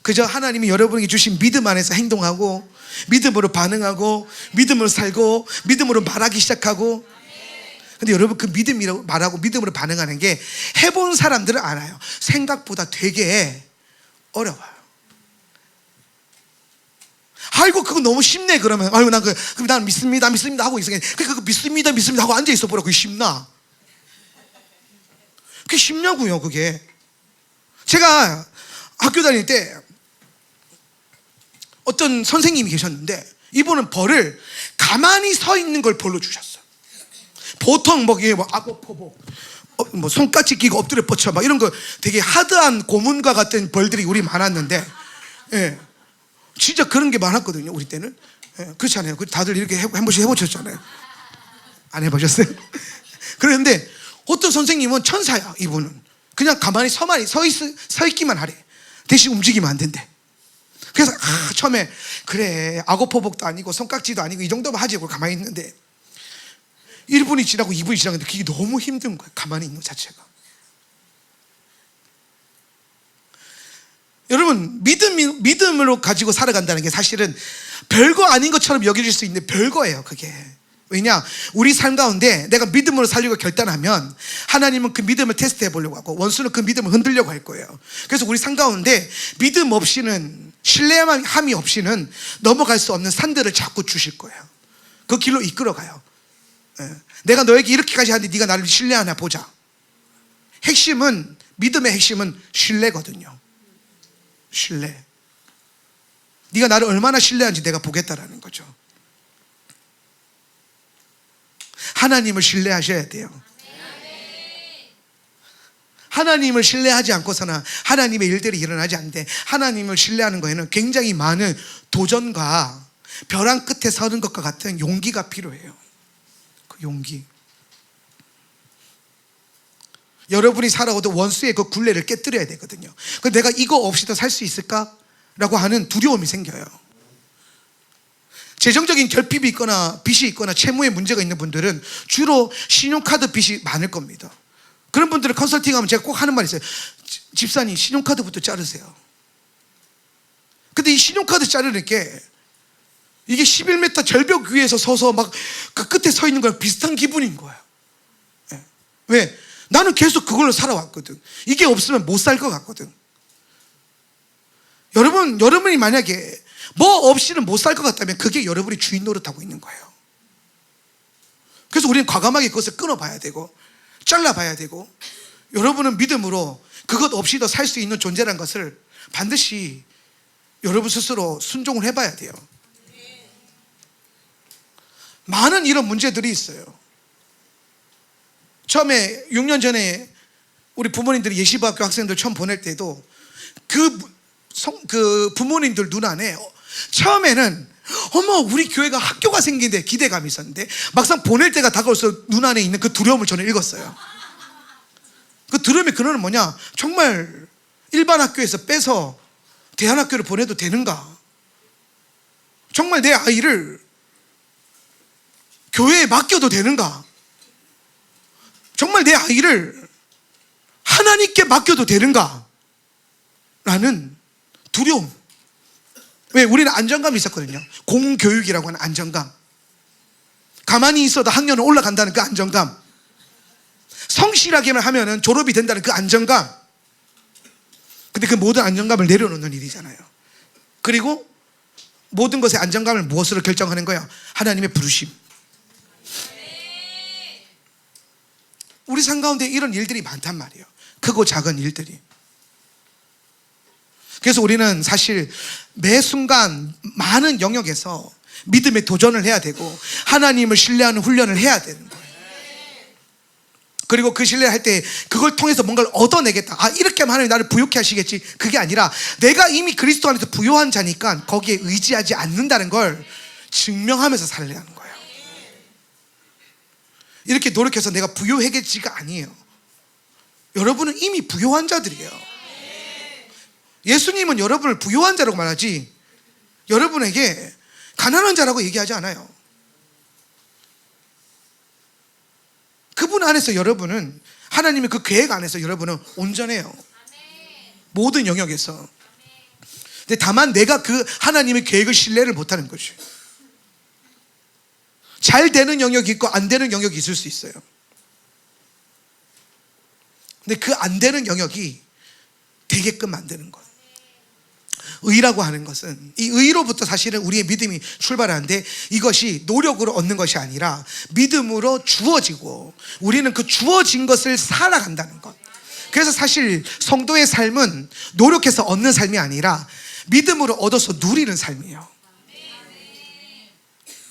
그저 하나님이 여러분에게 주신 믿음 안에서 행동하고 믿음으로 반응하고 믿음으로 살고 믿음으로 말하기 시작하고. 근데 여러분 그 믿음이라고 말하고 믿음으로 반응하는 게 해본 사람들은 알아요. 생각보다 되게 어려워요. 아이고 그거 너무 쉽네. 그러면 아이고 난 믿습니다 하고 있어. 그거 믿습니다 하고 앉아 있어 보라. 그게 쉽나? 그게 쉽냐고요. 그게 제가 학교 다닐 때 어떤 선생님이 계셨는데 이분은 벌을 가만히 서 있는 걸 벌로 주셨어요. 보통 악어포복 손까지 끼고 엎드려 뻗쳐 이런 거 되게 하드한 고문과 같은 벌들이 우리 많았는데, 예, 진짜 그런 게 많았거든요. 우리 때는. 예, 그렇지 않아요? 다들 이렇게 한 번씩 해보셨잖아요. 안 해보셨어요? 그런데 어떤 선생님은 천사야. 이분은 그냥 가만히 서 있기만 하래. 대신 움직이면 안 된대. 그래서 처음에 그래 악어포복도 아니고 손깍지도 아니고 이 정도만 하지 고 가만히 있는데 1분이 지나고 2분이 지나는데 그게 너무 힘든 거예요. 가만히 있는 것 자체가. 여러분 믿음으로 가지고 살아간다는 게 사실은 별거 아닌 것처럼 여겨질 수 있는 별거예요. 그게. 왜냐? 우리 삶 가운데 내가 믿음으로 살려고 결단하면 하나님은 그 믿음을 테스트해 보려고 하고 원수는 그 믿음을 흔들려고 할 거예요. 그래서 우리 삶 가운데 믿음 없이는, 신뢰함이 없이는 넘어갈 수 없는 산들을 자꾸 주실 거예요. 그 길로 이끌어가요. 내가 너에게 이렇게까지 하는데 네가 나를 신뢰하나 보자. 믿음의 핵심은 신뢰거든요. 신뢰. 네가 나를 얼마나 신뢰하는지 내가 보겠다라는 거죠. 하나님을 신뢰하셔야 돼요. 하나님을 신뢰하지 않고서는 하나님의 일들이 일어나지 않는데, 하나님을 신뢰하는 거에는 굉장히 많은 도전과 벼랑 끝에 서는 것과 같은 용기가 필요해요. 그 용기. 여러분이 살아오던 원수의 그 굴레를 깨뜨려야 되거든요. 근데 내가 이거 없이도 살 수 있을까라고 하는 두려움이 생겨요. 재정적인 결핍이 있거나 빚이 있거나 채무에 문제가 있는 분들은 주로 신용카드 빚이 많을 겁니다. 그런 분들을 컨설팅하면 제가 꼭 하는 말이 있어요. 집사님, 신용카드부터 자르세요. 근데 이 신용카드 자르는 게 이게 11m 절벽 위에서 서서 막 그 끝에 서 있는 거랑 비슷한 기분인 거예요. 왜? 나는 계속 그걸로 살아왔거든. 이게 없으면 못 살 것 같거든. 여러분이 만약에 뭐 없이는 못 살 것 같다면 그게 여러분이 주인 노릇하고 있는 거예요. 그래서 우리는 과감하게 그것을 끊어봐야 되고 잘라봐야 되고, 여러분은 믿음으로 그것 없이도 살 수 있는 존재라는 것을 반드시 여러분 스스로 순종을 해봐야 돼요. 많은 이런 문제들이 있어요. 처음에 6년 전에 우리 부모님들이 예시바학교 학생들 처음 보낼 때도 그 부모님들 눈 안에 처음에는 어머 우리 교회가 학교가 생긴데 기대감이 있었는데, 막상 보낼 때가 다가올수록 눈 안에 있는 그 두려움을 저는 읽었어요. 그 두려움의 근원은 뭐냐? 정말 일반 학교에서 빼서 대안학교를 보내도 되는가? 정말 내 아이를 교회에 맡겨도 되는가? 정말 내 아이를 하나님께 맡겨도 되는가? 라는 두려움. 왜? 우리는 안정감이 있었거든요. 공교육이라고 하는 안정감. 가만히 있어도 학년은 올라간다는 그 안정감. 성실하게만 하면은 졸업이 된다는 그 안정감. 근데 그 모든 안정감을 내려놓는 일이잖아요. 그리고 모든 것의 안정감을 무엇으로 결정하는 거예요? 하나님의 부르심. 우리 삶 가운데 이런 일들이 많단 말이에요. 크고 작은 일들이. 그래서 우리는 사실 매 순간 많은 영역에서 믿음의 도전을 해야 되고 하나님을 신뢰하는 훈련을 해야 되는 거예요. 그리고 그 신뢰할 때 그걸 통해서 뭔가를 얻어내겠다. 아, 이렇게 하면 하나님 나를 부유케 하시겠지. 그게 아니라 내가 이미 그리스도 안에서 부요한 자니까 거기에 의지하지 않는다는 걸 증명하면서 살려야 하는 거예요. 이렇게 노력해서 내가 부유하겠지가 아니에요. 여러분은 이미 부요한 자들이에요. 예수님은 여러분을 부요한 자라고 말하지 여러분에게 가난한 자라고 얘기하지 않아요. 그분 안에서 여러분은 하나님의 그 계획 안에서 여러분은 온전해요. 모든 영역에서. 근데 다만 내가 그 하나님의 계획을 신뢰를 못하는 거죠. 잘 되는 영역이 있고 안 되는 영역이 있을 수 있어요. 근데 그 안 되는 영역이 되게끔 만드는 거예요. 의라고 하는 것은 이 의로부터 사실은 우리의 믿음이 출발하는데 이것이 노력으로 얻는 것이 아니라 믿음으로 주어지고 우리는 그 주어진 것을 살아간다는 것. 그래서 사실 성도의 삶은 노력해서 얻는 삶이 아니라 믿음으로 얻어서 누리는 삶이에요.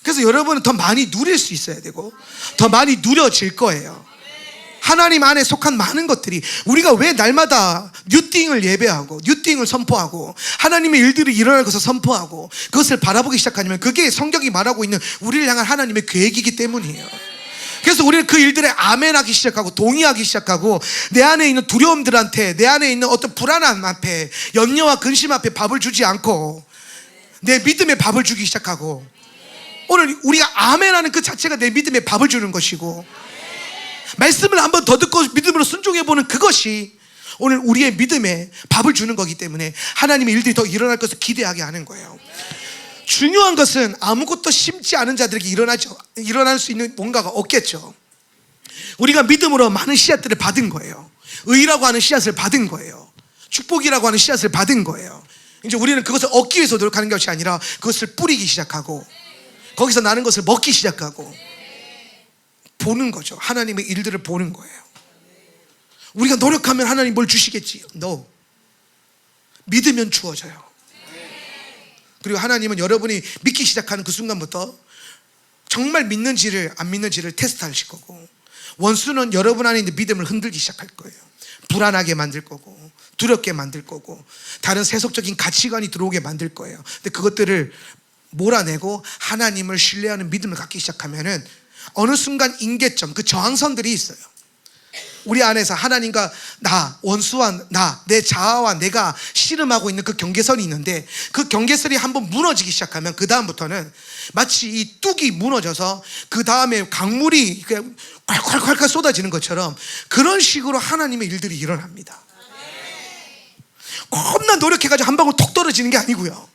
그래서 여러분은 더 많이 누릴 수 있어야 되고 더 많이 누려질 거예요. 하나님 안에 속한 많은 것들이 우리가 왜 날마다 뉴띵을 예배하고 뉴띵을 선포하고 하나님의 일들이 일어날 것을 선포하고 그것을 바라보기 시작하냐면 그게 성경이 말하고 있는 우리를 향한 하나님의 계획이기 때문이에요. 그래서 우리는 그 일들에 아멘하기 시작하고 동의하기 시작하고 내 안에 있는 두려움들한테 내 안에 있는 어떤 불안함 앞에 염려와 근심 앞에 밥을 주지 않고 내 믿음의 밥을 주기 시작하고 오늘 우리가 아멘하는 그 자체가 내 믿음의 밥을 주는 것이고 말씀을 한번 더 듣고 믿음으로 순종해보는 그것이 오늘 우리의 믿음에 밥을 주는 거기 때문에 하나님의 일들이 더 일어날 것을 기대하게 하는 거예요. 중요한 것은 아무것도 심지 않은 자들에게 일어날 수 있는 뭔가가 없겠죠. 우리가 믿음으로 많은 씨앗들을 받은 거예요. 의라고 하는 씨앗을 받은 거예요. 축복이라고 하는 씨앗을 받은 거예요. 이제 우리는 그것을 얻기 위해서 노력하는 것이 아니라 그것을 뿌리기 시작하고 거기서 나는 것을 먹기 시작하고 보는 거죠. 하나님의 일들을 보는 거예요. 우리가 노력하면 하나님 뭘 주시겠지? No. 믿으면 주어져요. 그리고 하나님은 여러분이 믿기 시작하는 그 순간부터 정말 믿는지를 안 믿는지를 테스트하실 거고 원수는 여러분 안에 있는 믿음을 흔들기 시작할 거예요. 불안하게 만들 거고 두렵게 만들 거고 다른 세속적인 가치관이 들어오게 만들 거예요. 근데 그것들을 몰아내고 하나님을 신뢰하는 믿음을 갖기 시작하면은 어느 순간 임계점, 그 저항선들이 있어요. 우리 안에서 하나님과 나, 원수와 나, 내 자아와 내가 씨름하고 있는 그 경계선이 있는데 그 경계선이 한번 무너지기 시작하면 그 다음부터는 마치 이 뚝이 무너져서 그 다음에 강물이 콸콸콸콸 쏟아지는 것처럼 그런 식으로 하나님의 일들이 일어납니다. 겁나 노력해가지고 한 방울 톡 떨어지는 게 아니고요.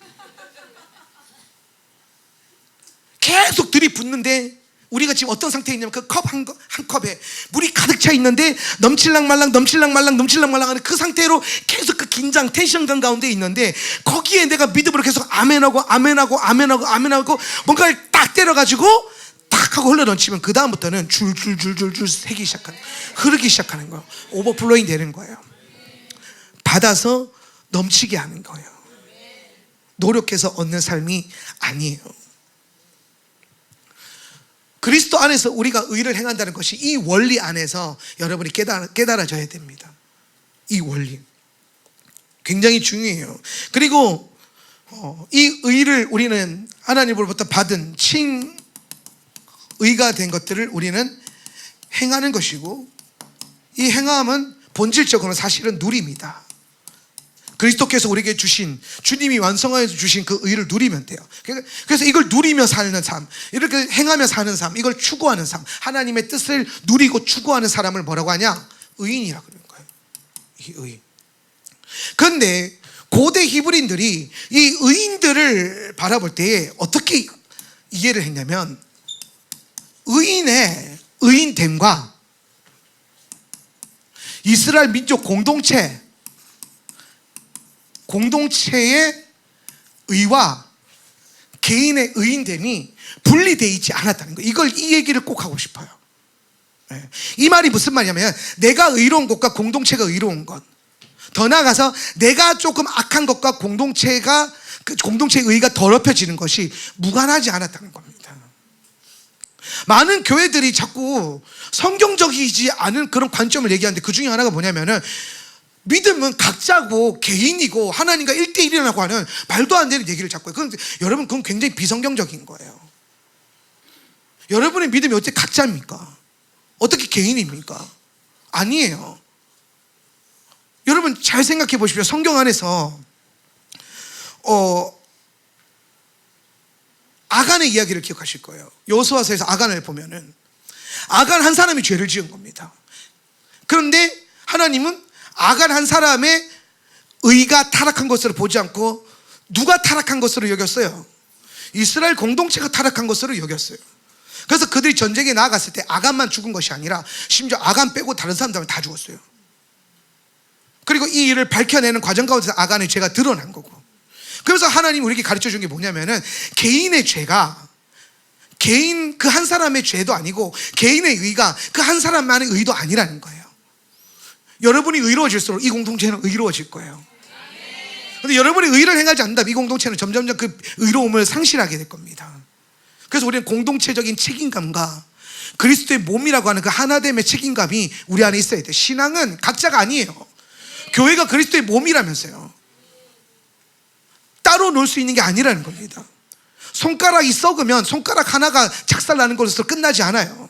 계속 들이붓는데 우리가 지금 어떤 상태에 있냐면 그 컵 한 컵에 물이 가득 차 있는데 넘칠랑 말랑 하는 그 상태로 계속 그 긴장 텐션감 가운데 있는데 거기에 내가 믿음으로 계속 아멘하고 뭔가를 딱 때려가지고 딱 하고 흘러넘치면 그 다음부터는 줄줄줄줄줄 새기 시작하는 흐르기 시작하는 거예요. 오버플로잉 되는 거예요. 받아서 넘치게 하는 거예요. 노력해서 얻는 삶이 아니에요. 그리스도 안에서 우리가 의를 행한다는 것이 이 원리 안에서 여러분이 깨달아져야 됩니다. 이 원리 굉장히 중요해요. 그리고 이 의를 우리는 하나님으로부터 받은 칭의가 된 것들을 우리는 행하는 것이고 이 행함은 본질적으로는 사실은 누립니다. 그리스도께서 우리에게 주신 주님이 완성하여 주신 그 의를 누리면 돼요. 그래서 이걸 누리며 사는 삶, 이렇게 행하며 사는 삶, 이걸 추구하는 삶, 하나님의 뜻을 누리고 추구하는 사람을 뭐라고 하냐? 의인이라고 그러는 거예요. 이 의인. 그런데 고대 히브리인들이 이 의인들을 바라볼 때 어떻게 이해를 했냐면 의인의 의인됨과 이스라엘 민족 공동체 공동체의 의와 개인의 의인됨이 분리되어 있지 않았다는 거예요. 이 얘기를 꼭 하고 싶어요. 네. 이 말이 무슨 말이냐면 내가 의로운 것과 공동체가 의로운 것, 더 나아가서 내가 조금 악한 것과 공동체의 의가 더럽혀지는 것이 무관하지 않았다는 겁니다. 많은 교회들이 자꾸 성경적이지 않은 그런 관점을 얘기하는데 그 중에 하나가 뭐냐면은 믿음은 각자고 개인이고 하나님과 1대1이라고 하는 말도 안 되는 얘기를 자꾸 해요. 여러분, 그건 굉장히 비성경적인 거예요. 여러분의 믿음이 어떻게 각자입니까? 어떻게 개인입니까? 아니에요. 여러분 잘 생각해 보십시오. 성경 안에서 아간의 이야기를 기억하실 거예요. 여호수아서에서 아간을 보면은 아간 한 사람이 죄를 지은 겁니다. 그런데 하나님은 아간 한 사람의 의가 타락한 것으로 보지 않고 누가 타락한 것으로 여겼어요? 이스라엘 공동체가 타락한 것으로 여겼어요. 그래서 그들이 전쟁에 나아갔을 때 아간만 죽은 것이 아니라 심지어 아간 빼고 다른 사람들은 다 죽었어요. 그리고 이 일을 밝혀내는 과정 가운데서 아간의 죄가 드러난 거고, 그래서 하나님이 우리에게 가르쳐 준 게 뭐냐면은 개인의 죄가 개인 그 한 사람의 죄도 아니고 개인의 의가 그 한 사람만의 의도 아니라는 거예요. 여러분이 의로워질수록 이 공동체는 의로워질 거예요. 그런데 여러분이 의를 행하지 않는다면 이 공동체는 점점점 그 의로움을 상실하게 될 겁니다. 그래서 우리는 공동체적인 책임감과 그리스도의 몸이라고 하는 그 하나됨의 책임감이 우리 안에 있어야 돼요. 신앙은 각자가 아니에요. 교회가 그리스도의 몸이라면서요. 따로 놀 수 있는 게 아니라는 겁니다. 손가락이 썩으면 손가락 하나가 작살나는 것으로 끝나지 않아요.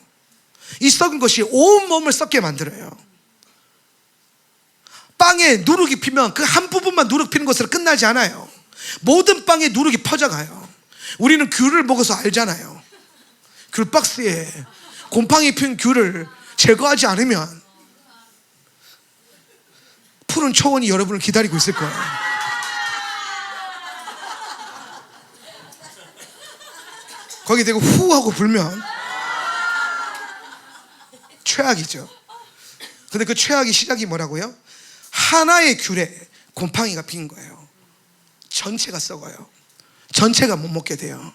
이 썩은 것이 온 몸을 썩게 만들어요. 빵에 누룩이 피면 그 한 부분만 누룩 피는 것으로 끝나지 않아요. 모든 빵에 누룩이 퍼져가요. 우리는 귤을 먹어서 알잖아요. 귤박스에 곰팡이 핀 귤을 제거하지 않으면 푸른 초원이 여러분을 기다리고 있을 거예요. 거기 대고 후 하고 불면 최악이죠. 근데 그 최악의 시작이 뭐라고요? 하나의 귤에 곰팡이가 핀 거예요. 전체가 썩어요. 전체가 못 먹게 돼요.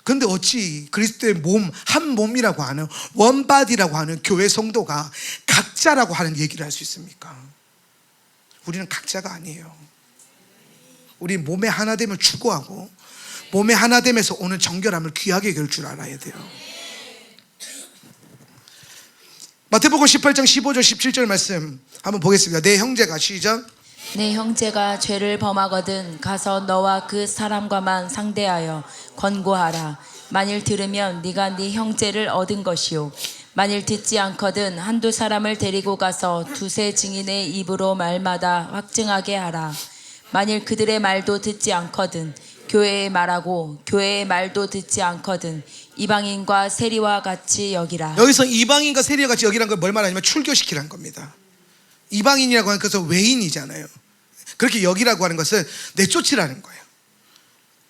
그런데 어찌 그리스도의 몸, 한 몸이라고 하는 원바디라고 하는 교회 성도가 각자라고 하는 얘기를 할 수 있습니까? 우리는 각자가 아니에요. 우리 몸의 하나됨을 추구하고 몸의 하나됨에서 오는 정결함을 귀하게 여길 줄 알아야 돼요. 마태복음 18장 15절 17절 말씀 한번 보겠습니다. 내 형제가, 시작. 내 형제가 죄를 범하거든 가서 너와 그 사람과만 상대하여 권고하라. 만일 들으면 네가 네 형제를 얻은 것이요, 만일 듣지 않거든 한두 사람을 데리고 가서 두세 증인의 입으로 말마다 확증하게 하라. 만일 그들의 말도 듣지 않거든 교회의 말하고 교회의 말도 듣지 않거든 이방인과 세리와 같이 여기라. 여기서 이방인과 세리와 같이 여기라는 걸 뭘 말하냐면 출교시키라는 겁니다. 이방인이라고 하는 것은 외인이잖아요. 그렇게 여기라고 하는 것은 내쫓으라는 거예요.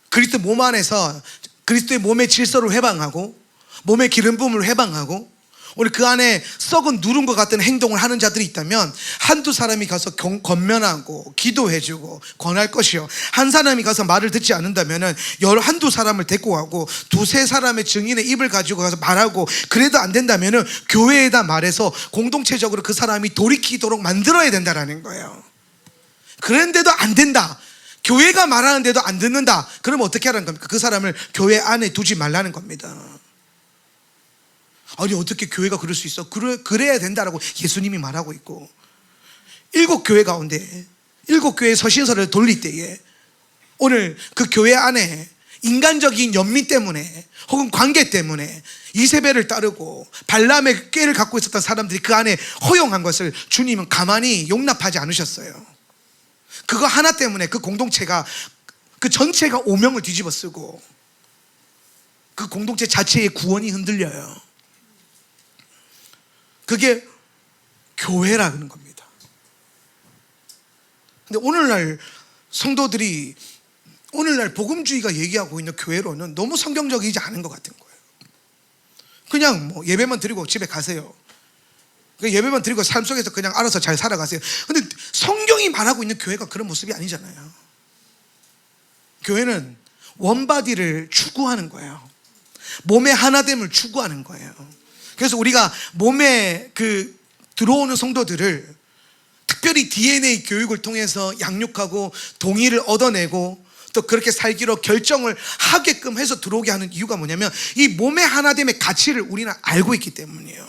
그리스도 몸 안에서 그리스도의 몸의 질서를 회방하고 몸의 기름 부음을 회방하고 오늘 그 안에 썩은 누른 것 같은 행동을 하는 자들이 있다면 한두 사람이 가서 권면하고 기도해주고 권할 것이요, 한 사람이 가서 말을 듣지 않는다면 한두 사람을 데리고 가고 두세 사람의 증인의 입을 가지고 가서 말하고, 그래도 안 된다면 교회에다 말해서 공동체적으로 그 사람이 돌이키도록 만들어야 된다는 거예요. 그런데도 안 된다, 교회가 말하는데도 안 듣는다, 그러면 어떻게 하라는 겁니까? 그 사람을 교회 안에 두지 말라는 겁니다. 아니 어떻게 교회가 그럴 수 있어? 그래야 된다라고 예수님이 말하고 있고, 7교회 가운데 7교회 서신서를 돌릴 때에 오늘 그 교회 안에 인간적인 연민 때문에 혹은 관계 때문에 이세벨을 따르고 발람의 꾀를 갖고 있었던 사람들이 그 안에 허용한 것을 주님은 가만히 용납하지 않으셨어요. 그거 하나 때문에 그 공동체가, 그 전체가 오명을 뒤집어 쓰고 그 공동체 자체의 구원이 흔들려요. 그게 교회라는 겁니다. 근데 오늘날 성도들이, 오늘날 복음주의가 얘기하고 있는 교회로는 너무 성경적이지 않은 것 같은 거예요. 그냥 뭐 예배만 드리고 집에 가세요. 그 예배만 드리고 삶 속에서 그냥 알아서 잘 살아가세요. 근데 성경이 말하고 있는 교회가 그런 모습이 아니잖아요. 교회는 원바디를 추구하는 거예요. 몸의 하나됨을 추구하는 거예요. 그래서 우리가 몸에 들어오는 성도들을 특별히 DNA 교육을 통해서 양육하고 동의를 얻어내고 또 그렇게 살기로 결정을 하게끔 해서 들어오게 하는 이유가 뭐냐면 이 몸의 하나됨의 가치를 우리는 알고 있기 때문이에요.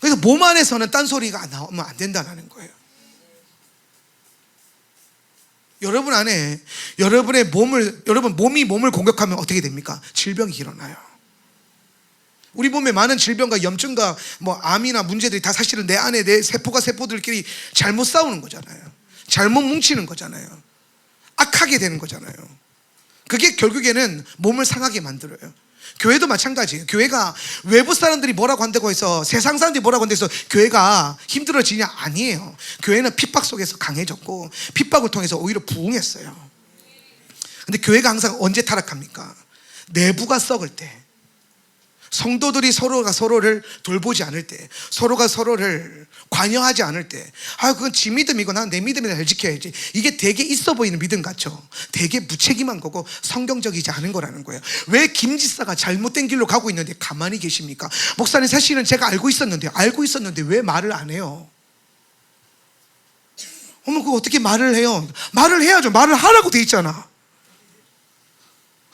그래서 몸 안에서는 딴소리가 나오면 안 된다는 거예요. 여러분 안에 여러분 몸이 몸을 공격하면 어떻게 됩니까? 질병이 일어나요. 우리 몸에 많은 질병과 염증과 암이나 문제들이 다 사실은 내 안에 내 세포들끼리 잘못 싸우는 거잖아요. 잘못 뭉치는 거잖아요. 악하게 되는 거잖아요. 그게 결국에는 몸을 상하게 만들어요. 교회도 마찬가지예요. 교회가 외부 사람들이 뭐라고 한다고 해서 세상 사람들이 뭐라고 한다고 해서 교회가 힘들어지냐? 아니에요. 교회는 핍박 속에서 강해졌고 핍박을 통해서 오히려 부흥했어요. 근데 교회가 항상 언제 타락합니까? 내부가 썩을 때, 성도들이 서로가 서로를 돌보지 않을 때, 서로가 서로를 관여하지 않을 때, 그건 지 믿음이고 난 내 믿음이나 잘 지켜야지. 이게 되게 있어 보이는 믿음 같죠? 되게 무책임한 거고 성경적이지 않은 거라는 거예요. 왜 김지사가 잘못된 길로 가고 있는데 가만히 계십니까? 목사님, 사실은 제가 알고 있었는데 왜 말을 안 해요? 그거 어떻게 말을 해요? 말을 해야죠. 말을 하라고 돼 있잖아.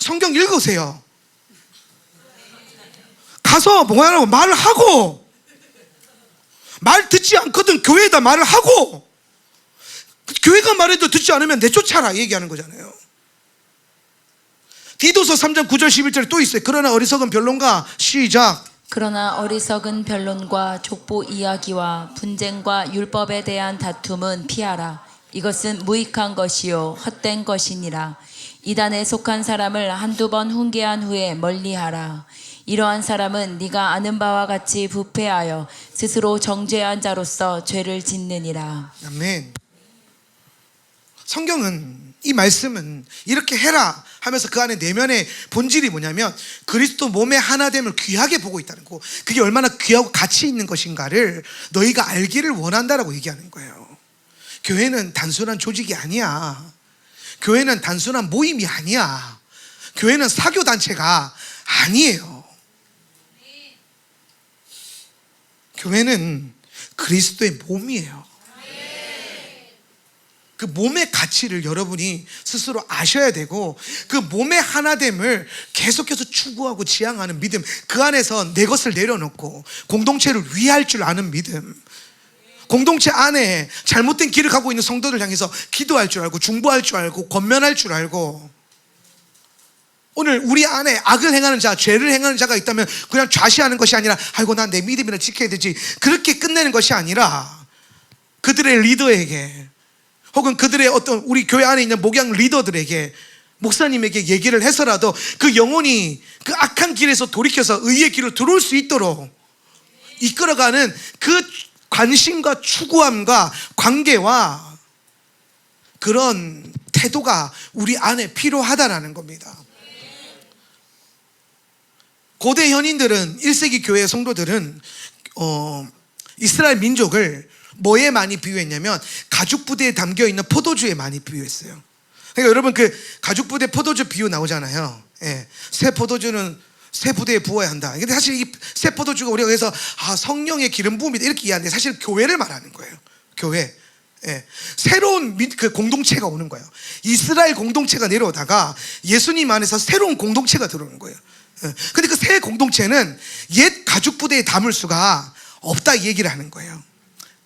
성경 읽으세요. 가서 뭐하라고 말을 하고, 말 듣지 않거든 교회에다 말을 하고, 교회가 말해도 듣지 않으면 내쫓아라 얘기하는 거잖아요. 디도서 3장 9절 11절에 또 있어요. 그러나 어리석은 변론과 시작. 그러나 어리석은 변론과 족보 이야기와 분쟁과 율법에 대한 다툼은 피하라. 이것은 무익한 것이요 헛된 것이니라. 이단에 속한 사람을 한두 번 훈계한 후에 멀리하라. 이러한 사람은 네가 아는 바와 같이 부패하여 스스로 정죄한 자로서 죄를 짓느니라. 아멘. 성경은, 이 말씀은 이렇게 해라 하면서 그 안에 내면의 본질이 뭐냐면 그리스도 몸의 하나됨을 귀하게 보고 있다는 거, 그게 얼마나 귀하고 가치 있는 것인가를 너희가 알기를 원한다라고 얘기하는 거예요. 교회는 단순한 조직이 아니야. 교회는 단순한 모임이 아니야. 교회는 사교단체가 아니에요. 교회는 그리스도의 몸이에요. 그 몸의 가치를 여러분이 스스로 아셔야 되고, 그 몸의 하나됨을 계속해서 추구하고 지향하는 믿음, 그 안에서 내 것을 내려놓고 공동체를 위할 줄 아는 믿음, 공동체 안에 잘못된 길을 가고 있는 성도들 향해서 기도할 줄 알고 중보할 줄 알고 권면할 줄 알고, 오늘 우리 안에 악을 행하는 자, 죄를 행하는 자가 있다면 그냥 좌시하는 것이 아니라 아이고 난 내 믿음이나 지켜야 되지, 그렇게 끝내는 것이 아니라 그들의 리더에게 혹은 그들의 어떤 우리 교회 안에 있는 목양 리더들에게, 목사님에게 얘기를 해서라도 그 영혼이 그 악한 길에서 돌이켜서 의의 길로 들어올 수 있도록 이끌어가는 그 관심과 추구함과 관계와 그런 태도가 우리 안에 필요하다는 겁니다. 고대 현인들은, 1세기 교회의 성도들은 이스라엘 민족을 뭐에 많이 비유했냐면 가죽 부대에 담겨있는 포도주에 많이 비유했어요. 그러니까 여러분, 그 가죽 부대 포도주 비유 나오잖아요. 예. 새 포도주는 새 부대에 부어야 한다. 근데 사실 이 새 포도주가 우리가 그래서 성령의 기름 부음이다 이렇게 이해하는데 사실 교회를 말하는 거예요. 교회. 예. 새로운 그 공동체가 오는 거예요. 이스라엘 공동체가 내려오다가 예수님 안에서 새로운 공동체가 들어오는 거예요. 근데 그 새 공동체는 옛 가죽 부대에 담을 수가 없다 이 얘기를 하는 거예요.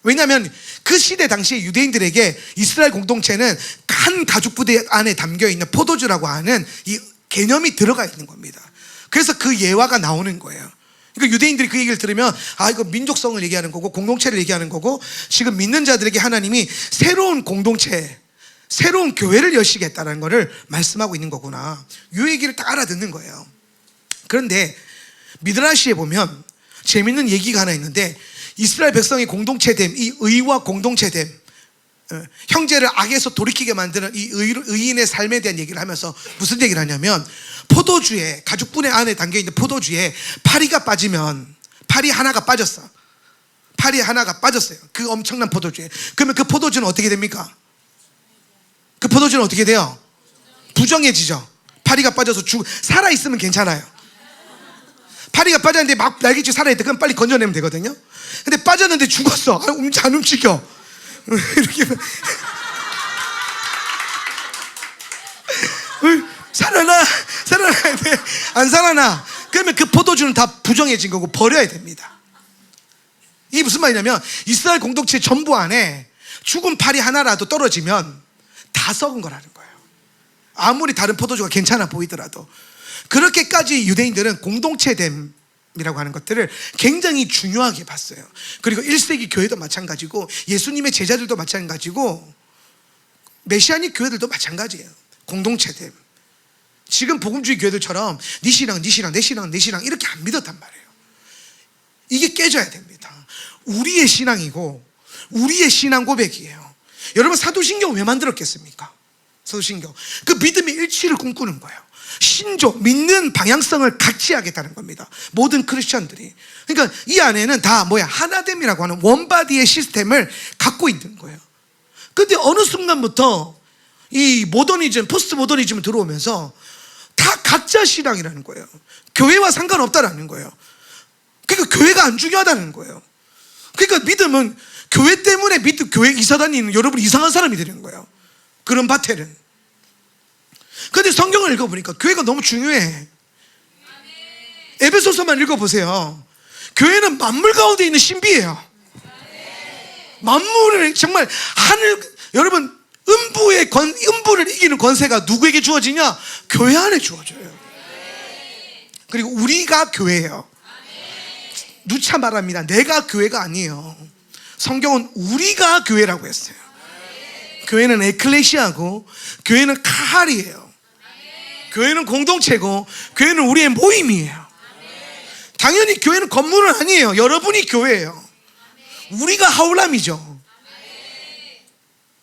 왜냐하면 그 시대 당시에 유대인들에게 이스라엘 공동체는 한 가죽 부대 안에 담겨있는 포도주라고 하는 이 개념이 들어가 있는 겁니다. 그래서 그 예화가 나오는 거예요. 그러니까 유대인들이 그 얘기를 들으면 이거 민족성을 얘기하는 거고 공동체를 얘기하는 거고, 지금 믿는 자들에게 하나님이 새로운 공동체, 새로운 교회를 여시겠다는 것을 말씀하고 있는 거구나, 이 얘기를 딱 알아듣는 거예요. 그런데 미드라시에 보면 재밌는 얘기가 하나 있는데, 이스라엘 백성의 공동체됨, 이 의와 공동체됨, 형제를 악에서 돌이키게 만드는 이 의인의 삶에 대한 얘기를 하면서 무슨 얘기를 하냐면, 포도주에, 가죽분해 안에 담겨있는 포도주에 파리가 빠지면, 파리 하나가 빠졌어. 팔이 하나가 빠졌어요. 그 엄청난 포도주에. 그러면 그 포도주는 어떻게 됩니까? 그 포도주는 어떻게 돼요? 부정해지죠. 파리가 빠져서 살아있으면 괜찮아요. 파리가 빠졌는데 막 날개치 살아있다. 그럼 빨리 건져내면 되거든요. 근데 빠졌는데 죽었어. 안 움직여. 이렇게. 살아나야 돼. 안 살아나. 그러면 그 포도주는 다 부정해진 거고 버려야 됩니다. 이게 무슨 말이냐면 이스라엘 공동체 전부 안에 죽은 팔이 하나라도 떨어지면 다 썩은 거라는 거예요. 아무리 다른 포도주가 괜찮아 보이더라도. 그렇게까지 유대인들은 공동체됨이라고 하는 것들을 굉장히 중요하게 봤어요. 그리고 1세기 교회도 마찬가지고 예수님의 제자들도 마찬가지고 메시아닉 교회들도 마찬가지예요. 공동체됨. 지금 복음주의 교회들처럼 네 신앙, 네 신앙, 내 신앙, 내 신앙 이렇게 안 믿었단 말이에요. 이게 깨져야 됩니다. 우리의 신앙이고 우리의 신앙 고백이에요. 여러분 사도신경 왜 만들었겠습니까? 사도신경 그 믿음의 일치를 꿈꾸는 거예요. 신조, 믿는 방향성을 같이 하겠다는 겁니다. 모든 크리스천들이. 그러니까 이 안에는 다 하나됨이라고 하는 원바디의 시스템을 갖고 있는 거예요. 근데 어느 순간부터 이 모더니즘, 포스트 모더니즘이 들어오면서 다 가짜 신앙이라는 거예요. 교회와 상관없다라는 거예요. 그러니까 교회가 안 중요하다는 거예요. 그러니까 믿음은 교회 때문에 교회 이사 다니는 여러분 이상한 사람이 되는 거예요. 그런 바텔은. 근데 성경을 읽어보니까 교회가 너무 중요해. 에베소서만 읽어보세요. 교회는 만물 가운데 있는 신비예요. 만물을 정말 여러분 음부를 이기는 권세가 누구에게 주어지냐? 교회 안에 주어져요. 그리고 우리가 교회예요. 누차 말합니다. 내가 교회가 아니에요. 성경은 우리가 교회라고 했어요. 교회는 에클레시아고 교회는 카할이에요. 교회는 공동체고 교회는 우리의 모임이에요. 당연히 교회는 건물은 아니에요. 여러분이 교회예요. 우리가 하울람이죠.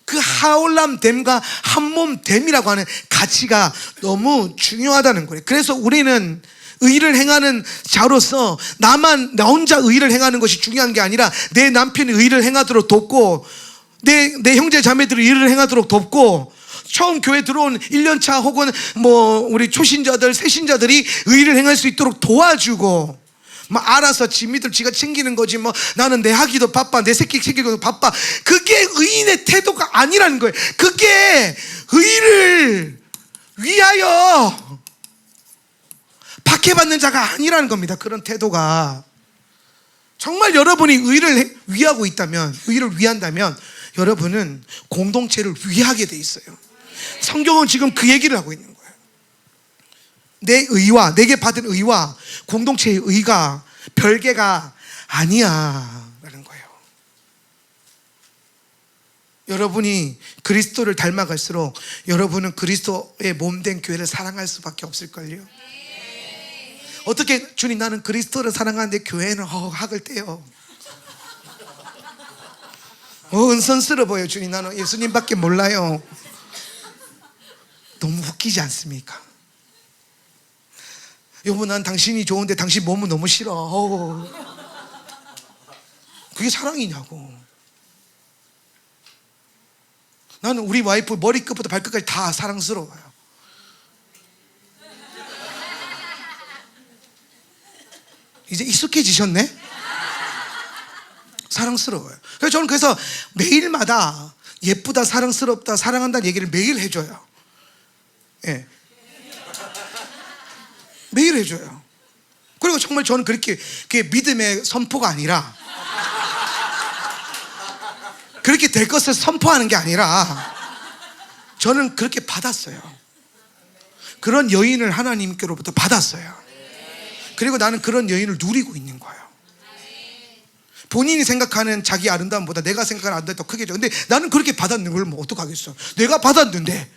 그 하울람됨과 한몸됨이라고 하는 가치가 너무 중요하다는 거예요. 그래서 우리는 의를 행하는 자로서 나 혼자 의를 행하는 것이 중요한 게 아니라 내 남편이 의를 행하도록 돕고 내 형제 자매들이 의를 행하도록 돕고 처음 교회 들어온 1년차 혹은 우리 초신자들 새신자들이 의를 행할 수 있도록 도와주고 알아서 지 믿음 지가 챙기는 거지 나는 내 하기도 바빠 내 새끼 챙기기도 바빠. 그게 의인의 태도가 아니라는 거예요. 그게 의를 위하여 박해받는 자가 아니라는 겁니다. 그런 태도가. 정말 여러분이 의를 위하고 있다면, 의를 위한다면 여러분은 공동체를 위하게 돼 있어요. 성경은 지금 그 얘기를 하고 있는 거예요. 내 의와 내게 받은 의와 공동체의 의가 별개가 아니야 라는 거예요. 여러분이 그리스도를 닮아갈수록 여러분은 그리스도의 몸된 교회를 사랑할 수밖에 없을걸요. 어떻게 주님 나는 그리스도를 사랑하는데 교회는 학을 떼요. 은선스러워 보여요. 주님 나는 예수님밖에 몰라요. 너무 웃기지 않습니까? 여보 난 당신이 좋은데 당신 몸은 너무 싫어. 그게 사랑이냐고. 나는 우리 와이프 머리끝부터 발끝까지 다 사랑스러워요. 이제 익숙해지셨네? 사랑스러워요. 그래서 매일마다 예쁘다, 사랑스럽다, 사랑한다는 얘기를 매일 해줘요. 예. 매일 해줘요. 그리고 정말 저는 그게 믿음의 선포가 아니라 그렇게 될 것을 선포하는 게 아니라 저는 그렇게 받았어요. 그런 여인을 하나님께로부터 받았어요. 그리고 나는 그런 여인을 누리고 있는 거예요. 본인이 생각하는 자기 아름다움보다 내가 생각하는 아름다움이 더 크게 줘. 근데 나는 그렇게 받았는 걸 어떡하겠어. 내가 받았는데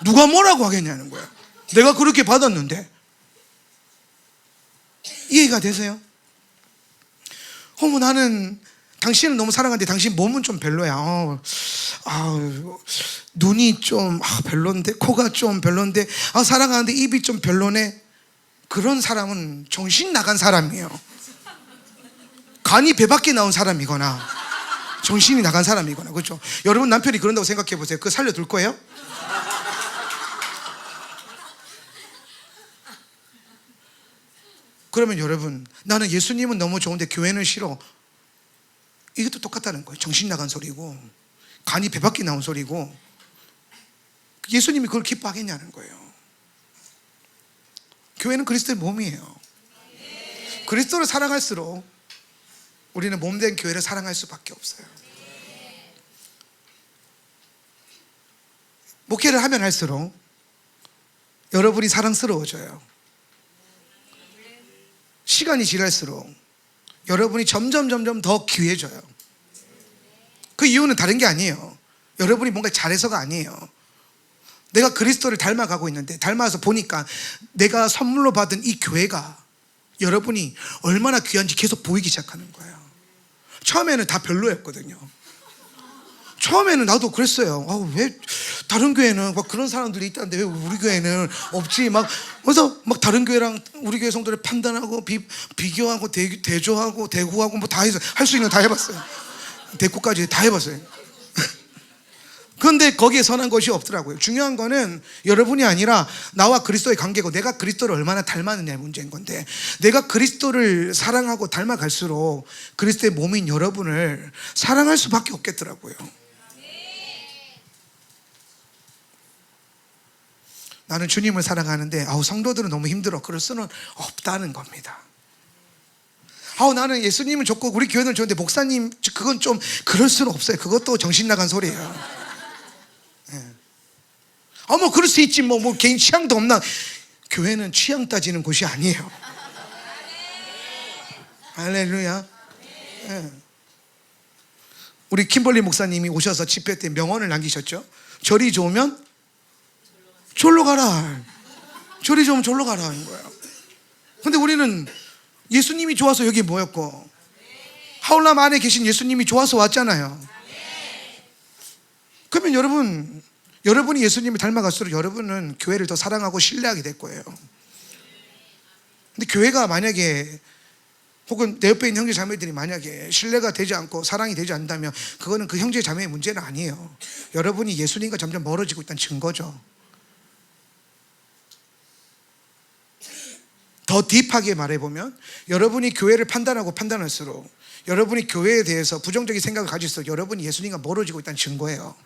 누가 뭐라고 하겠냐는 거야. 내가 그렇게 받았는데. 이해가 되세요? 나는 당신은 너무 사랑하는데 당신 몸은 좀 별로야. 눈이 좀 별론데, 코가 좀 별론데, 사랑하는데 입이 좀 별로네. 그런 사람은 정신 나간 사람이에요. 간이 배 밖에 나온 사람이거나 정신이 나간 사람이거나, 그렇죠? 여러분 남편이 그런다고 생각해 보세요. 그거 살려둘 거예요? 그러면 여러분, 나는 예수님은 너무 좋은데 교회는 싫어, 이것도 똑같다는 거예요. 정신 나간 소리고 간이 배 밖에 나온 소리고, 예수님이 그걸 기뻐하겠냐는 거예요. 교회는 그리스도의 몸이에요. 그리스도를 사랑할수록 우리는 몸된 교회를 사랑할 수밖에 없어요. 목회를 하면 할수록 여러분이 사랑스러워져요. 시간이 지날수록 여러분이 점점 더 귀해져요. 그 이유는 다른 게 아니에요. 여러분이 뭔가 잘해서가 아니에요. 내가 그리스도를 닮아가고 있는데, 닮아서 보니까 내가 선물로 받은 이 교회가 여러분이 얼마나 귀한지 계속 보이기 시작하는 거예요. 처음에는 다 별로였거든요. 처음에는 나도 그랬어요. 왜 다른 교회는 막 그런 사람들이 있다는데 왜 우리 교회는 없지? 그래서 다른 교회랑 우리 교회 성도를 판단하고 비교하고 대조하고 대구하고 뭐 다 해서 할 수 있는 거 다 해봤어요. 대구까지 다 해봤어요. 그런데 거기에 선한 것이 없더라고요. 중요한 거는 여러분이 아니라 나와 그리스도의 관계고, 내가 그리스도를 얼마나 닮았느냐의 문제인 건데, 내가 그리스도를 사랑하고 닮아갈수록 그리스도의 몸인 여러분을 사랑할 수밖에 없겠더라고요. 나는 주님을 사랑하는데 성도들은 너무 힘들어, 그럴 수는 없다는 겁니다. 나는 예수님은 좋고 우리 교회는 좋은데 목사님 그건 좀 그럴 수는 없어요. 그것도 정신 나간 소리예요. 뭐 그럴 수 있지, 뭐 개인 취향도 없나. 교회는 취향 따지는 곳이 아니에요. 할렐루야. 우리 킴벌리 목사님이 오셔서 집회 때 명언을 남기셨죠. 절이 좋으면 절로 가라, 절이 좋으면 절로 가라 하는 거예요. 근데 우리는 예수님이 좋아서 여기 모였고, 하울람 안에 계신 예수님이 좋아서 왔잖아요. 그러면 여러분이 예수님을 닮아갈수록 여러분은 교회를 더 사랑하고 신뢰하게 될 거예요. 근데 교회가 만약에, 혹은 내 옆에 있는 형제 자매들이 만약에 신뢰가 되지 않고 사랑이 되지 않는다면, 그거는 그 형제 자매의 문제는 아니에요. 여러분이 예수님과 점점 멀어지고 있다는 증거죠. 더 딥하게 말해보면, 여러분이 교회를 판단할수록, 여러분이 교회에 대해서 부정적인 생각을 가질수록 여러분이 예수님과 멀어지고 있다는 증거예요.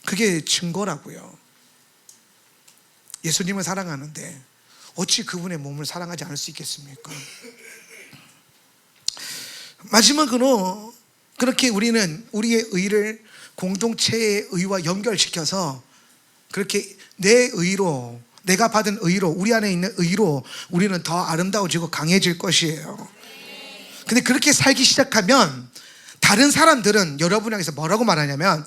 그게 증거라고요. 예수님을 사랑하는데 어찌 그분의 몸을 사랑하지 않을 수 있겠습니까? 마지막으로, 그렇게 우리는 우리의 의를 공동체의 의와 연결시켜서, 그렇게 내 의로, 내가 받은 의로, 우리 안에 있는 의로 우리는 더 아름다워지고 강해질 것이에요. 근데 그렇게 살기 시작하면 다른 사람들은 여러분 향해서 뭐라고 말하냐면,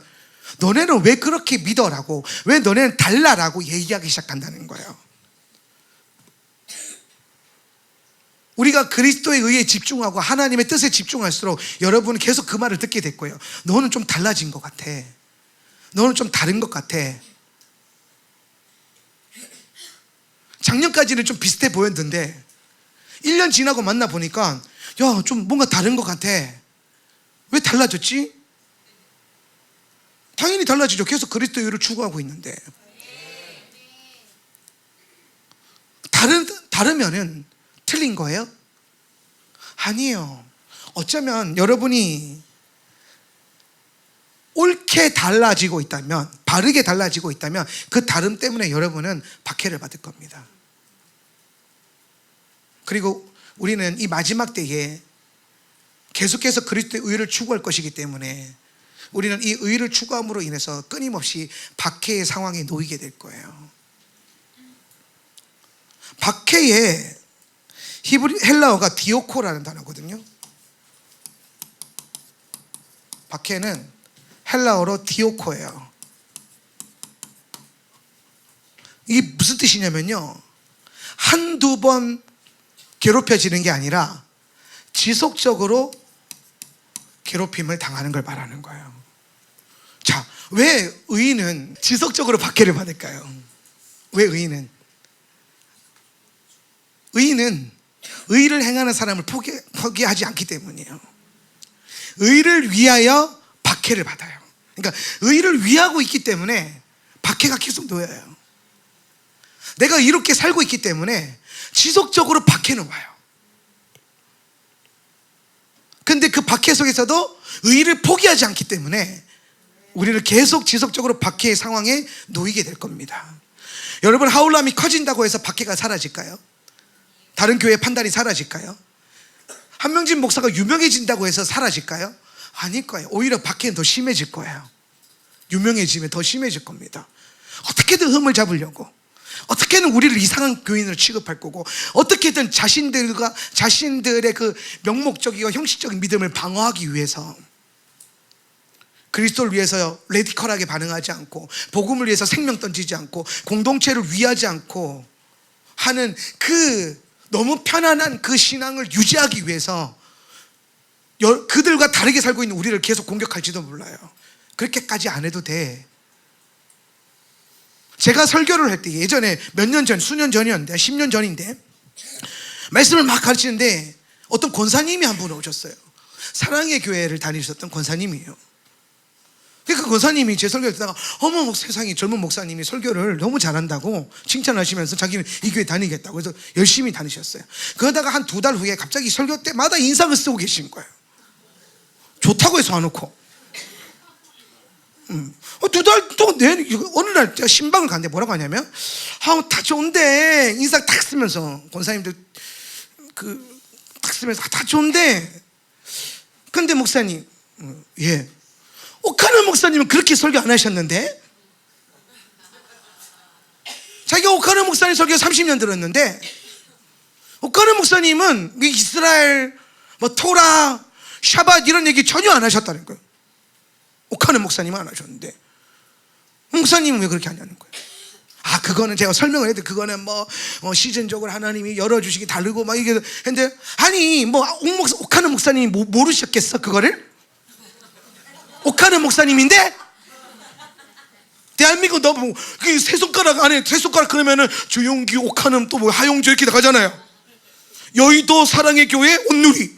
너네는 왜 그렇게 믿어라고, 왜 너네는 달라라고 얘기하기 시작한다는 거예요. 우리가 그리스도의 의에 집중하고 하나님의 뜻에 집중할수록 여러분은 계속 그 말을 듣게 될 거예요. 너는 좀 달라진 것 같아, 너는 좀 다른 것 같아. 작년까지는 좀 비슷해 보였는데 1년 지나고 만나보니까 좀 뭔가 다른 것 같아. 왜 달라졌지? 당연히 달라지죠. 계속 그리스도의 의를 추구하고 있는데. 다르면은 틀린 거예요? 아니에요. 어쩌면 여러분이 옳게 달라지고 있다면, 바르게 달라지고 있다면, 그 다름 때문에 여러분은 박해를 받을 겁니다. 그리고 우리는 이 마지막 때에 계속해서 그리스도의 의를 추구할 것이기 때문에 우리는 이 의를 추구함으로 인해서 끊임없이 박해의 상황에 놓이게 될 거예요. 박해의 헬라어가 디오코라는 단어거든요. 박해는 헬라어로 디오코예요. 이게 무슨 뜻이냐면요, 한두 번 괴롭혀지는 게 아니라 지속적으로 괴롭힘을 당하는 걸 말하는 거예요. 자, 왜 의인은 지속적으로 박해를 받을까요? 왜 의인은? 의인은 의를 행하는 사람을 포기하지 않기 때문이에요. 의를 위하여 박해를 받아요. 그러니까 의를 위하고 있기 때문에 박해가 계속 놓여요. 내가 이렇게 살고 있기 때문에 지속적으로 박해는 와요. 근데 그 박해 속에서도 의를 포기하지 않기 때문에 우리를 계속 지속적으로 박해의 상황에 놓이게 될 겁니다. 여러분, 하울람이 커진다고 해서 박해가 사라질까요? 다른 교회의 판단이 사라질까요? 한명진 목사가 유명해진다고 해서 사라질까요? 아닐 거예요. 오히려 박해는 더 심해질 거예요. 유명해지면 더 심해질 겁니다. 어떻게든 흠을 잡으려고, 어떻게든 우리를 이상한 교인으로 취급할 거고, 어떻게든 자신들의 그 명목적이고 형식적인 믿음을 방어하기 위해서, 그리스도를 위해서 레디컬하게 반응하지 않고, 복음을 위해서 생명 던지지 않고, 공동체를 위하지 않고 하는 그 너무 편안한 그 신앙을 유지하기 위해서 그들과 다르게 살고 있는 우리를 계속 공격할지도 몰라요. 그렇게까지 안 해도 돼. 제가 설교를 할 때 예전에 몇 년 전, 수년 전이었는데, 10년 전인데, 말씀을 막 가르치는데 어떤 권사님이 한 분 오셨어요. 사랑의 교회를 다니셨던 권사님이에요. 그 권사님이 제 설교를 듣다가 어머, 세상에 젊은 목사님이 설교를 너무 잘한다고 칭찬하시면서 자기는 이 교회 다니겠다고 해서 열심히 다니셨어요. 그러다가 한 2달 후에 갑자기 설교 때마다 인상을 쓰고 계신 거예요. 좋다고 해서 안 놓고 2달 동안 어느 날 제가 신방을 갔는데 뭐라고 하냐면, 다 좋은데, 인상 탁 쓰면서, 권사님들 탁 쓰면서 다 좋은데, 근데 목사님, 예, 오카는 목사님은 그렇게 설교 안 하셨는데, 자기가 오카는 목사님 설교 30년 들었는데, 오카는 목사님은 이스라엘, 토라, 샤밧 이런 얘기 전혀 안 하셨다는 거예요. 오카는 목사님은 안 하셨는데, 목사님은 왜 그렇게 하냐는 거예요. 그거는 제가 설명을 해도, 그거는 시즌적으로 하나님이 열어주시기 다르고 막 이게 했는데, 아니 오카는 목사님이 모르셨겠어 그거를? 오카는 목사님인데 대한민국 너무 세 손가락 안에 세 손가락 그러면은 조용기, 오카는 또 하용조 이렇게 나가잖아요. 여의도 사랑의 교회 온누리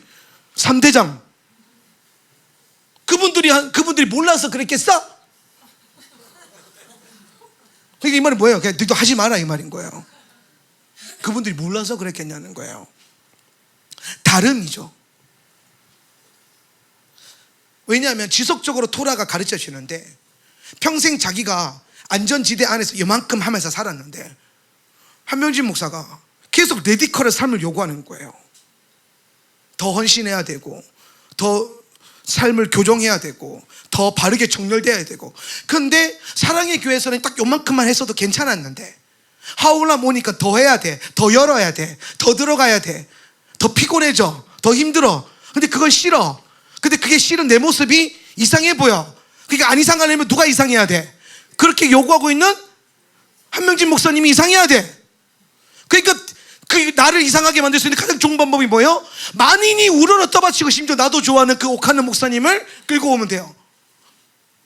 3대장, 그분들이 몰라서 그랬겠어? 그러니까 이 말은 뭐예요? 그냥 너도 하지 마라 이 말인 거예요. 그분들이 몰라서 그랬겠냐는 거예요. 다름이죠. 왜냐하면 지속적으로 토라가 가르쳐 주는데, 평생 자기가 안전지대 안에서 이만큼 하면서 살았는데, 한명진 목사가 계속 레디컬한 삶을 요구하는 거예요. 더 헌신해야 되고, 더 삶을 교정해야 되고, 더 바르게 정렬돼야 되고. 그런데 사랑의 교회에서는 딱 요만큼만 했어도 괜찮았는데, 하울람 오니까 더 해야 돼, 더 열어야 돼, 더 들어가야 돼, 더 피곤해져, 더 힘들어. 근데 그건 싫어. 근데 그게 싫은 내 모습이 이상해 보여. 그러니까 안 이상하려면 누가 이상해야 돼? 그렇게 요구하고 있는 한명진 목사님이 이상해야 돼. 그러니까 나를 이상하게 만들 수 있는 가장 좋은 방법이 뭐예요? 만인이 우러러 떠받치고 심지어 나도 좋아하는 그 오카는 목사님을 끌고 오면 돼요.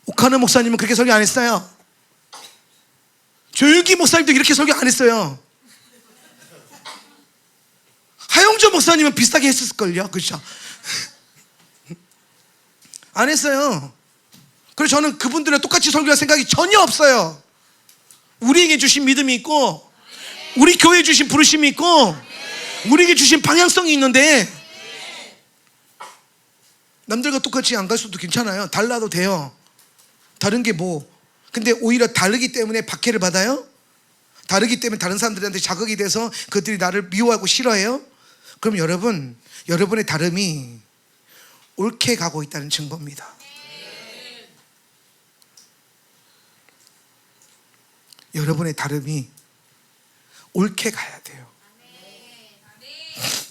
오카는 목사님은 그렇게 설교 안 했어요. 조윤기 목사님도 이렇게 설교 안 했어요. 하용조 목사님은 비슷하게 했었을걸요. 그렇죠? 안 했어요. 그래서 저는 그분들과 똑같이 설교할 생각이 전혀 없어요. 우리에게 주신 믿음이 있고, 우리 교회에 주신 부르심이 있고, 우리에게 주신 방향성이 있는데, 남들과 똑같이 안 갈 수도 괜찮아요. 달라도 돼요. 다른 게 뭐. 근데 오히려 다르기 때문에 박해를 받아요? 다르기 때문에 다른 사람들한테 자극이 돼서 그들이 나를 미워하고 싫어해요? 그럼 여러분의 다름이 옳게 가고 있다는 증거입니다. 여러분의 다름이 옳게 가야 돼요.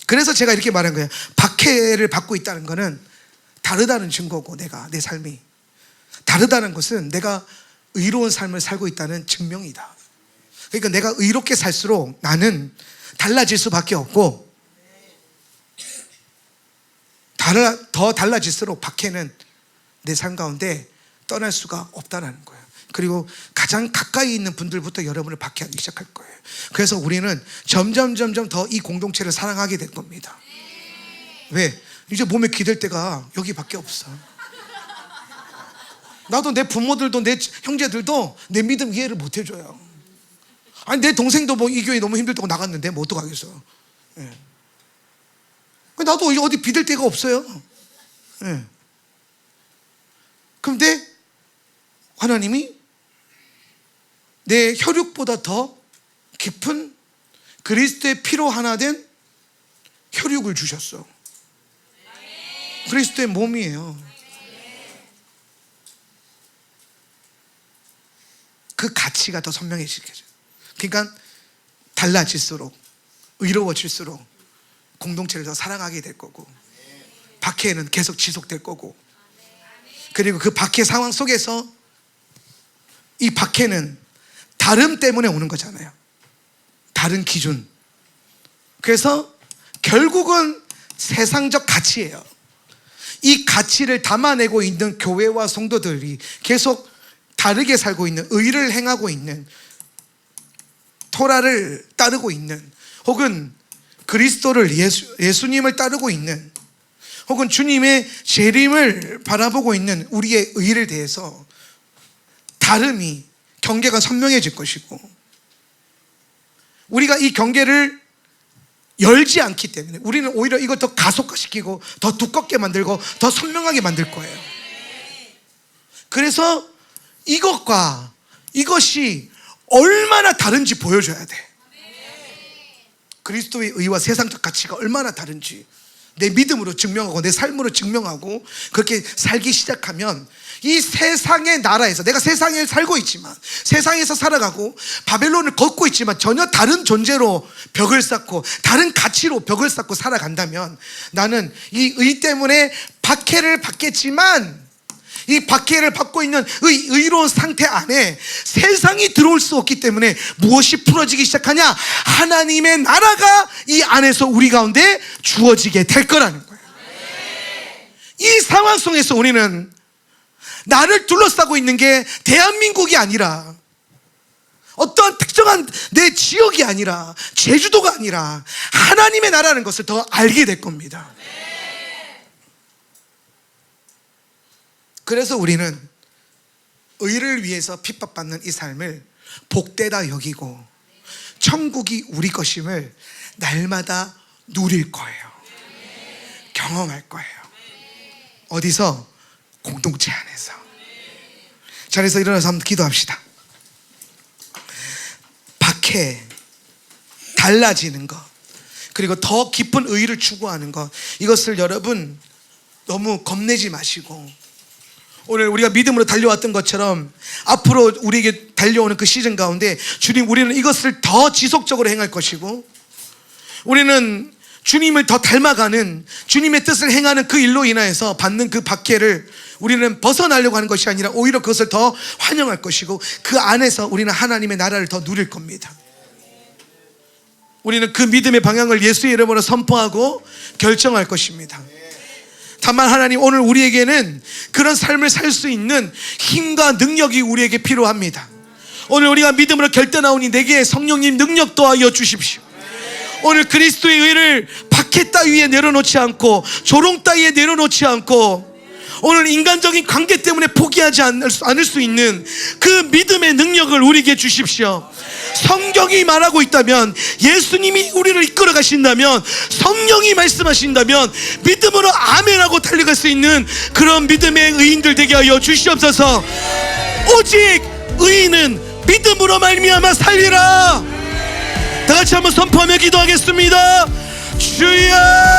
그래서 제가 이렇게 말한 거예요. 박해를 받고 있다는 것은 다르다는 증거고, 내 삶이 다르다는 것은 내가 의로운 삶을 살고 있다는 증명이다. 그러니까 내가 의롭게 살수록 나는 달라질 수밖에 없고, 더 달라질수록 박해는 내 삶 가운데 떠날 수가 없다는 거예요. 그리고 가장 가까이 있는 분들부터 여러분을 박해하기 시작할 거예요. 그래서 우리는 점점 더 이 공동체를 사랑하게 될 겁니다. 왜? 이제 몸에 기댈 데가 여기밖에 없어. 나도 내 부모들도 내 형제들도 내 믿음 이해를 못 해줘요. 아니 내 동생도 뭐 이 교회 너무 힘들다고 나갔는데 뭐 어떡하겠어. 예. 나도 이제 어디 비댈 데가 없어요. 예. 그런데 하나님이 내 혈육보다 더 깊은 그리스도의 피로 하나 된 혈육을 주셨어. 그리스도의 몸이에요. 그 가치가 더 선명해지겠죠. 그러니까 달라질수록 의로워질수록 공동체를 더 사랑하게 될 거고, 박해는 계속 지속될 거고, 그리고 그 박해 상황 속에서 이 박해는 다름 때문에 오는 거잖아요. 다른 기준. 그래서 결국은 세상적 가치예요. 이 가치를 담아내고 있는 교회와 성도들이 계속 다르게 살고 있는, 의를 행하고 있는, 토라를 따르고 있는, 혹은 그리스도를 예수님을 따르고 있는, 혹은 주님의 재림을 바라보고 있는 우리의 의를 대해서 다름이, 경계가 선명해질 것이고, 우리가 이 경계를 열지 않기 때문에 우리는 오히려 이걸 더 가속화시키고 더 두껍게 만들고 더 선명하게 만들 거예요. 그래서 이것과 이것이 얼마나 다른지 보여줘야 돼. 그리스도의 의와 세상적 가치가 얼마나 다른지 내 믿음으로 증명하고 내 삶으로 증명하고 그렇게 살기 시작하면 이 세상의 나라에서, 내가 세상에 살고 있지만, 세상에서 살아가고 바벨론을 걷고 있지만 전혀 다른 존재로 벽을 쌓고 다른 가치로 벽을 쌓고 살아간다면 나는 이 의 때문에 박해를 받겠지만 이 박해를 받고 있는 의로운 상태 안에 세상이 들어올 수 없기 때문에 무엇이 풀어지기 시작하냐? 하나님의 나라가 이 안에서 우리 가운데 주어지게 될 거라는 거예요. 이 상황 속에서 우리는 나를 둘러싸고 있는 게 대한민국이 아니라, 어떠한 특정한 내 지역이 아니라, 제주도가 아니라 하나님의 나라라는 것을 더 알게 될 겁니다. 그래서 우리는 의를 위해서 핍박받는 이 삶을 복되다 여기고 천국이 우리 것임을 날마다 누릴 거예요. 경험할 거예요. 어디서? 공동체 안에서. 자리에서 일어나서 한번 기도합시다. 박해, 달라지는 것, 그리고 더 깊은 의의를 추구하는 것, 이것을 여러분 너무 겁내지 마시고, 오늘 우리가 믿음으로 달려왔던 것처럼 앞으로 우리에게 달려오는 그 시즌 가운데 주님, 우리는 이것을 더 지속적으로 행할 것이고, 우리는 주님을 더 닮아가는, 주님의 뜻을 행하는 그 일로 인하여서 받는 그 박해를 우리는 벗어나려고 하는 것이 아니라 오히려 그것을 더 환영할 것이고, 그 안에서 우리는 하나님의 나라를 더 누릴 겁니다. 우리는 그 믿음의 방향을 예수의 이름으로 선포하고 결정할 것입니다. 다만 하나님, 오늘 우리에게는 그런 삶을 살 수 있는 힘과 능력이 우리에게 필요합니다. 오늘 우리가 믿음으로 결단하오니 내게 성령님 능력 더하여 주십시오. 오늘 그리스도의 의를 박해 따위에 내려놓지 않고 조롱 따위에 내려놓지 않고 오늘 인간적인 관계 때문에 포기하지 않을 수 있는 그 믿음의 능력을 우리에게 주십시오. 성경이 말하고 있다면, 예수님이 우리를 이끌어 가신다면, 성령이 말씀하신다면 믿음으로 아멘하고 달려갈 수 있는 그런 믿음의 의인들 되게 하여 주시옵소서. 오직 의인은 믿음으로 말미암아 살리라. 다 같이 한번 선포하며 기도하겠습니다. 주여!